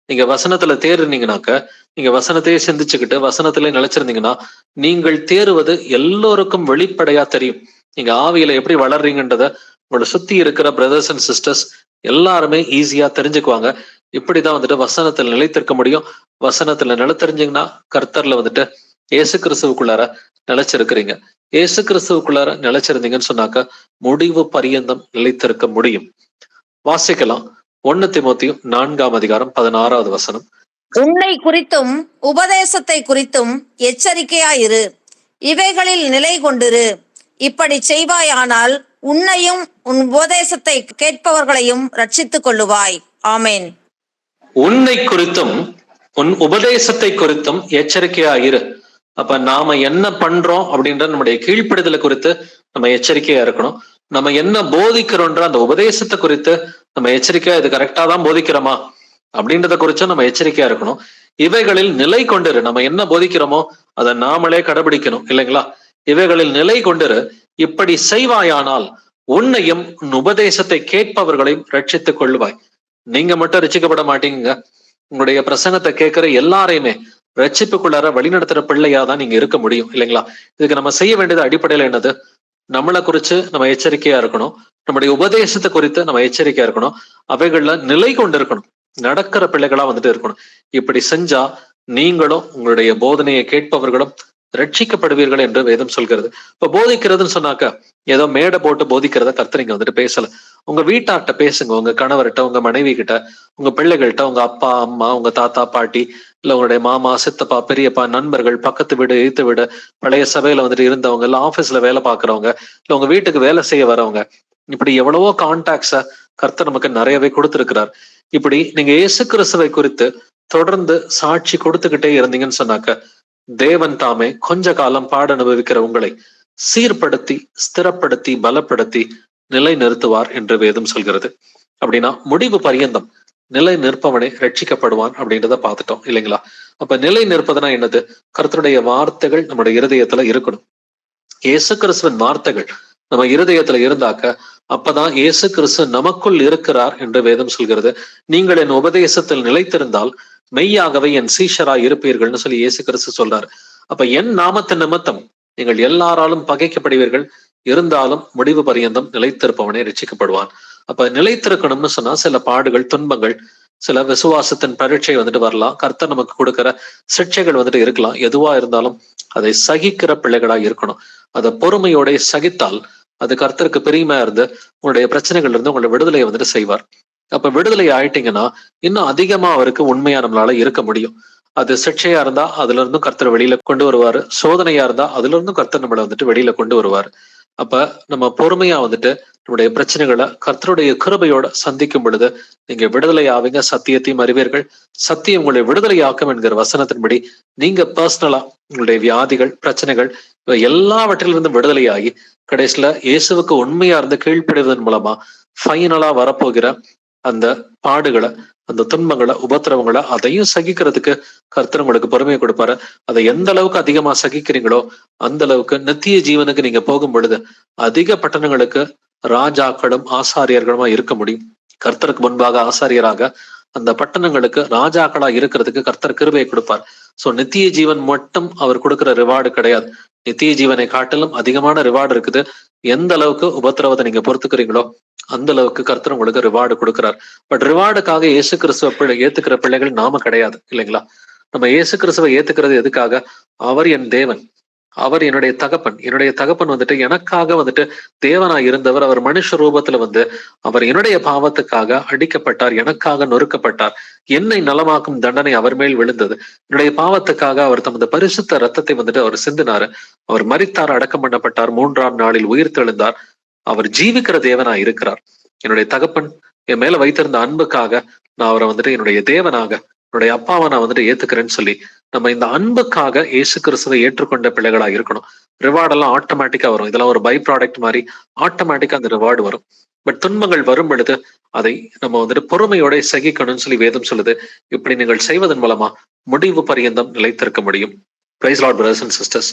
நீங்க வசனத்துல தேறுனீங்கனாக்க, நீங்க வசனத்தையே சிந்திச்சுக்கிட்டு வசனத்திலே நிலைச்சிருந்தீங்கன்னா நீங்கள் தேறுவது எல்லோருக்கும் வெளிப்படையா தெரியும். நீங்க ஆவியில எப்படி வளர்றீங்கன்றத உங்களோட சுத்தி இருக்கிற பிரதர்ஸ் அண்ட் சிஸ்டர்ஸ் எல்லாருமே ஈஸியா தெரிஞ்சுக்குவாங்க. இப்படிதான் வந்துட்டு வசனத்துல நிலைத்திருக்க முடியும். வசனத்துல நிலைத்தெரிஞ்சிங்கன்னா கர்த்தர்ல வந்துட்டு இயேசு கிறிஸ்துவுக்குள்ளார நிலைச்சிருக்கிறீங்க. இயேசு கிறிஸ்துவுக்குள்ளார நிலைச்சிருந்தீங்கன்னு சொன்னாக்க முடிவு பரியந்தம் நிலைத்திருக்க முடியும். வாசிக்கலாம் 1 Timothy 4:16. உன்னை குறித்தும் உபதேசத்தை குறித்தும் எச்சரிக்கையாயிரு, இவைகளில் நிலை கொண்டிரு. இப்படி செய்வாயானால் உன்னையும் உன் உபதேசத்தை கேட்பவர்களையும் ரட்சித்துக் கொள்ளுவாய். ஆமென். உன்னை குறித்தும் உன் உபதேசத்தை குறித்தும் எச்சரிக்கையாயிரு. அப்ப நாம என்ன பண்றோம் அப்படின்ற நம்முடைய கீழ்ப்படிதலை குறித்து நம்ம எச்சரிக்கையா இருக்கணும். நம்ம என்ன போதிக்கிறோன்ற அந்த உபதேசத்தை குறித்து நம்ம எச்சரிக்கையா, இது கரெக்டா தான் போதிக்கிறோமா அப்படின்றத குறிச்சும் நம்ம எச்சரிக்கையா இருக்கணும். இவைகளில் நிலை கொண்டிரு. நம்ம என்ன போதிக்கிறோமோ அதை நாமளே கடைபிடிக்கணும் இல்லைங்களா? இவைகளில் நிலை கொண்டிரு. இப்படி செய்வாயானால் உன்னையும் உன் உபதேசத்தை கேட்பவர்களையும் ரட்சித்துக் கொள்ளுவாய். நீங்க மட்டும் ரட்சிக்கப்பட மாட்டீங்க. உங்களுடைய பிரசங்கத்தை கேட்கிற எல்லாரையுமே ரட்சிப்புக்குள்ளார வழிநடத்துற பிள்ளையா தான் நீங்க இருக்க முடியும் இல்லைங்களா? இதுக்கு நம்ம செய்ய வேண்டியது அடிப்படையில என்னது? நம்மளை குறிச்சு நம்ம எச்சரிக்கையா இருக்கணும். நம்முடைய உபதேசத்தை குறித்து நம்ம எச்சரிக்கையா இருக்கணும். அவைகள்ல நிலை கொண்டு இருக்கணும். நடக்கிற பிள்ளைகளா வந்துட்டு இருக்கணும். இப்படி செஞ்சா நீங்களும் உங்களுடைய போதனையை கேட்பவர்களும் ரட்சிக்கப்படுவீர்கள் என்று வேதம் சொல்கிறது. இப்ப போதிக்கிறதுன்னு சொன்னாக்க ஏதோ மேடை போட்டு போதிக்கிறத கர்த்தர் இங்க வந்துட்டு பேசல. உங்க வீட்டார்ட்ட பேசுங்க, உங்க கணவர்கிட்ட, உங்க மனைவி கிட்ட, உங்க பிள்ளைகள்கிட்ட, உங்க அப்பா அம்மா, உங்க தாத்தா பாட்டி, இல்ல உங்களுடைய மாமா சித்தப்பா பெரியப்பா, நண்பர்கள், பக்கத்து வீடு எய்த்து வீடு, பழைய சபையில வந்துட்டு இருந்தவங்க, இல்ல ஆபீஸ்ல வேலை பாக்குறவங்க, இல்ல உங்க வீட்டுக்கு வேலை செய்ய வரவங்க, இப்படி எவ்வளவோ கான்டாக்ட்ஸ கர்த்தர் நமக்கு நிறையவே கொடுத்திருக்கிறார். இப்படி நீங்க இயேசு கிறிஸ்துவை குறித்து தொடர்ந்து சாட்சி கொடுத்துக்கிட்டே இருந்தீங்கன்னு சொன்னாக்க தேவன் தாமே கொஞ்ச காலம் பாட அனுபவிக்கிற உங்களை சீர்படுத்தி, ஸ்திரப்படுத்தி, பலப்படுத்தி நிலை நிறுத்துவார் என்று வேதம் சொல்கிறது. அப்படின்னா முடிவு பரியந்தம் நிலை நிற்பவனே ரட்சிக்கப்படுவான் அப்படின்றத பார்த்துட்டோம் இல்லைங்களா? அப்ப நிலை நிற்பதுனா என்னது? கர்த்தருடைய வார்த்தைகள் நம்முடைய இருதயத்துல இருக்கணும். இயேசு கிறிஸ்துவின் வார்த்தைகள் நம்ம இருதயத்துல இருந்தாக்க அப்பதான் இயேசு கிறிஸ்து நமக்குள் இருக்கிறார் என்று வேதம் சொல்கிறது. நீங்கள் என் உபதேசத்தில் நிலைத்திருந்தால் மெய்யாகவே என் சீஷராய் இருப்பீர்கள்னு சொல்லி இயேசு கிறிஸ்து சொல்றாரு. அப்ப என் நாமத்தின் நிமித்தம் நீங்கள் எல்லாராலும் பகைக்கப்படுவீர்கள், இருந்தாலும் முடிவு பரியந்தம் நிலைத்திருப்பவனே ரட்சிக்கப்படுவான். அப்ப நிலைத்திருக்கணும்னு சொன்னா சில பாடுகள், துன்பங்கள், சில விசுவாசத்தின் பரீட்சை வந்துட்டு வரலாம். கர்த்தர் நமக்கு கொடுக்கிற சிக்ஷைகள் வந்துட்டு இருக்கலாம். எதுவா இருந்தாலும் அதை சகிக்கிற பிள்ளைகளா இருக்கணும். அதை பொறுமையோட சகித்தால் அது கர்த்தருக்கு பிரியமா இருந்து உங்களுடைய பிரச்சனைகள்ல இருந்து உங்களுடைய விடுதலையை வந்துட்டு செய்வார். அப்ப விடுதலை ஆயிட்டீங்கன்னா இன்னும் அதிகமா அவருக்கு உண்மையா நம்மளால இருக்க முடியும். அது சிக்ஷையா இருந்தா அதுல இருந்தும் கர்த்தர் வெளியில கொண்டு வருவாரு. சோதனையா இருந்தா அதுல இருந்தும் கர்த்தர் நம்மளை வந்துட்டு வெளியில கொண்டு வருவாரு. அப்ப நம்ம பொறுமையா வந்துட்டு நம்முடைய பிரச்சனைகளை கர்த்தருடைய கிருபையோட சந்திக்கும் பொழுது நீங்க விடுதலை ஆவீங்க. சத்தியத்தையும் அறிவீர்கள், சத்தியம் உங்களை விடுதலை ஆக்கும் என்கிற வசனத்தின்படி நீங்க பர்சனலா உங்களுடைய வியாதிகள், பிரச்சனைகள் எல்லாவற்றிலிருந்தும் விடுதலையாகி கடைசியில இயேசுவுக்கு உண்மையா இருந்து கீழ்ப்படிவதன் மூலமா ஃபைனலா வரப்போகிற அந்த பாடுகளை, அந்த துன்பங்களை, உபத்திரவங்களை அதையும் சகிக்கிறதுக்கு கர்த்தர் உங்களுக்கு பொறுமையை கொடுப்பாரு. அதை எந்த அளவுக்கு அதிகமா சகிக்கிறீங்களோ அந்த அளவுக்கு நித்திய ஜீவனுக்கு நீங்க போகும் பொழுது அதிக பட்டணங்களுக்கு ராஜாக்களும் ஆசாரியர்களுமா இருக்க முடியும். கர்த்தருக்கு முன்பாக ஆசாரியராக அந்த பட்டணங்களுக்கு ராஜாக்களா இருக்கிறதுக்கு கர்த்தர் கிருபையை கொடுப்பார். சோ நித்திய ஜீவன் மட்டும் அவர் கொடுக்கிற ரிவார்டு கிடையாது. நித்திய ஜீவனை காட்டிலும் அதிகமான ரிவார்டு இருக்குது. எந்த அளவுக்கு உபத்திரவத்தை நீங்க பொறுத்துக்கிறீங்களோ அந்த அளவுக்கு கர்த்தர் உங்களுக்கு ரிவார்டு கொடுக்கிறார். பட் ரிவார்டுக்காக இயேசு கிறிஸ்துவ ஏத்துக்கிற பிள்ளைகள் நாம கிடையாது இல்லைங்களா? நம்ம இயேசு கிறிஸ்துவை ஏத்துக்கிறது எதுக்காக? அவர் என் தேவன், அவர் என்னுடைய தகப்பன். என்னுடைய தகப்பன் வந்துட்டு எனக்காக வந்துட்டு தேவனா இருந்தவர். அவர் மனுஷ ரூபத்துல வந்து அவர் என்னுடைய பாவத்துக்காக அடிக்கப்பட்டார், எனக்காக நொறுக்கப்பட்டார். என்னை நலமாக்கும் தண்டனை அவர் மேல் விழுந்தது. என்னுடைய பாவத்துக்காக அவர் தமது பரிசுத்த ரத்தத்தை வந்துட்டு அவர் சிந்தினாரு. அவர் மரித்தார், அடக்கம் பண்ணப்பட்டார், 3ஆம் நாளில் உயிர் தெழுந்தார். அவர் ஜீவிக்கிற தேவனா இருக்கிறார். என்னுடைய தகப்பன் என் மேல வைத்திருந்த அன்புக்காக நான் அவரை வந்துட்டு என்னுடைய தேவனாக, என்னுடைய அப்பாவை நான் வந்துட்டு ஏத்துக்கிறேன்னு சொல்லி நம்ம இந்த அன்புக்காக இயேசு கிறிஸ்துவை ஏற்றுக்கொண்ட பிள்ளைகளா இருக்கணும். ரிவார்டு எல்லாம் ஆட்டோமேட்டிக்கா வரும். இதெல்லாம் ஒரு பை ப்ராடக்ட் மாதிரி ஆட்டோமேட்டிக்கா அந்த ரிவார்டு வரும். பட் துன்பங்கள் வரும் பொழுது அதை நம்ம வந்துட்டு பொறுமையோட சகிக்கணும்னு சொல்லி வேதம் சொல்லுது. இப்படி நீங்கள் செய்வதன் மூலமா முடிவு பரியந்தம் நிலைத்திருக்க முடியும். Praise Lord brothers and sisters.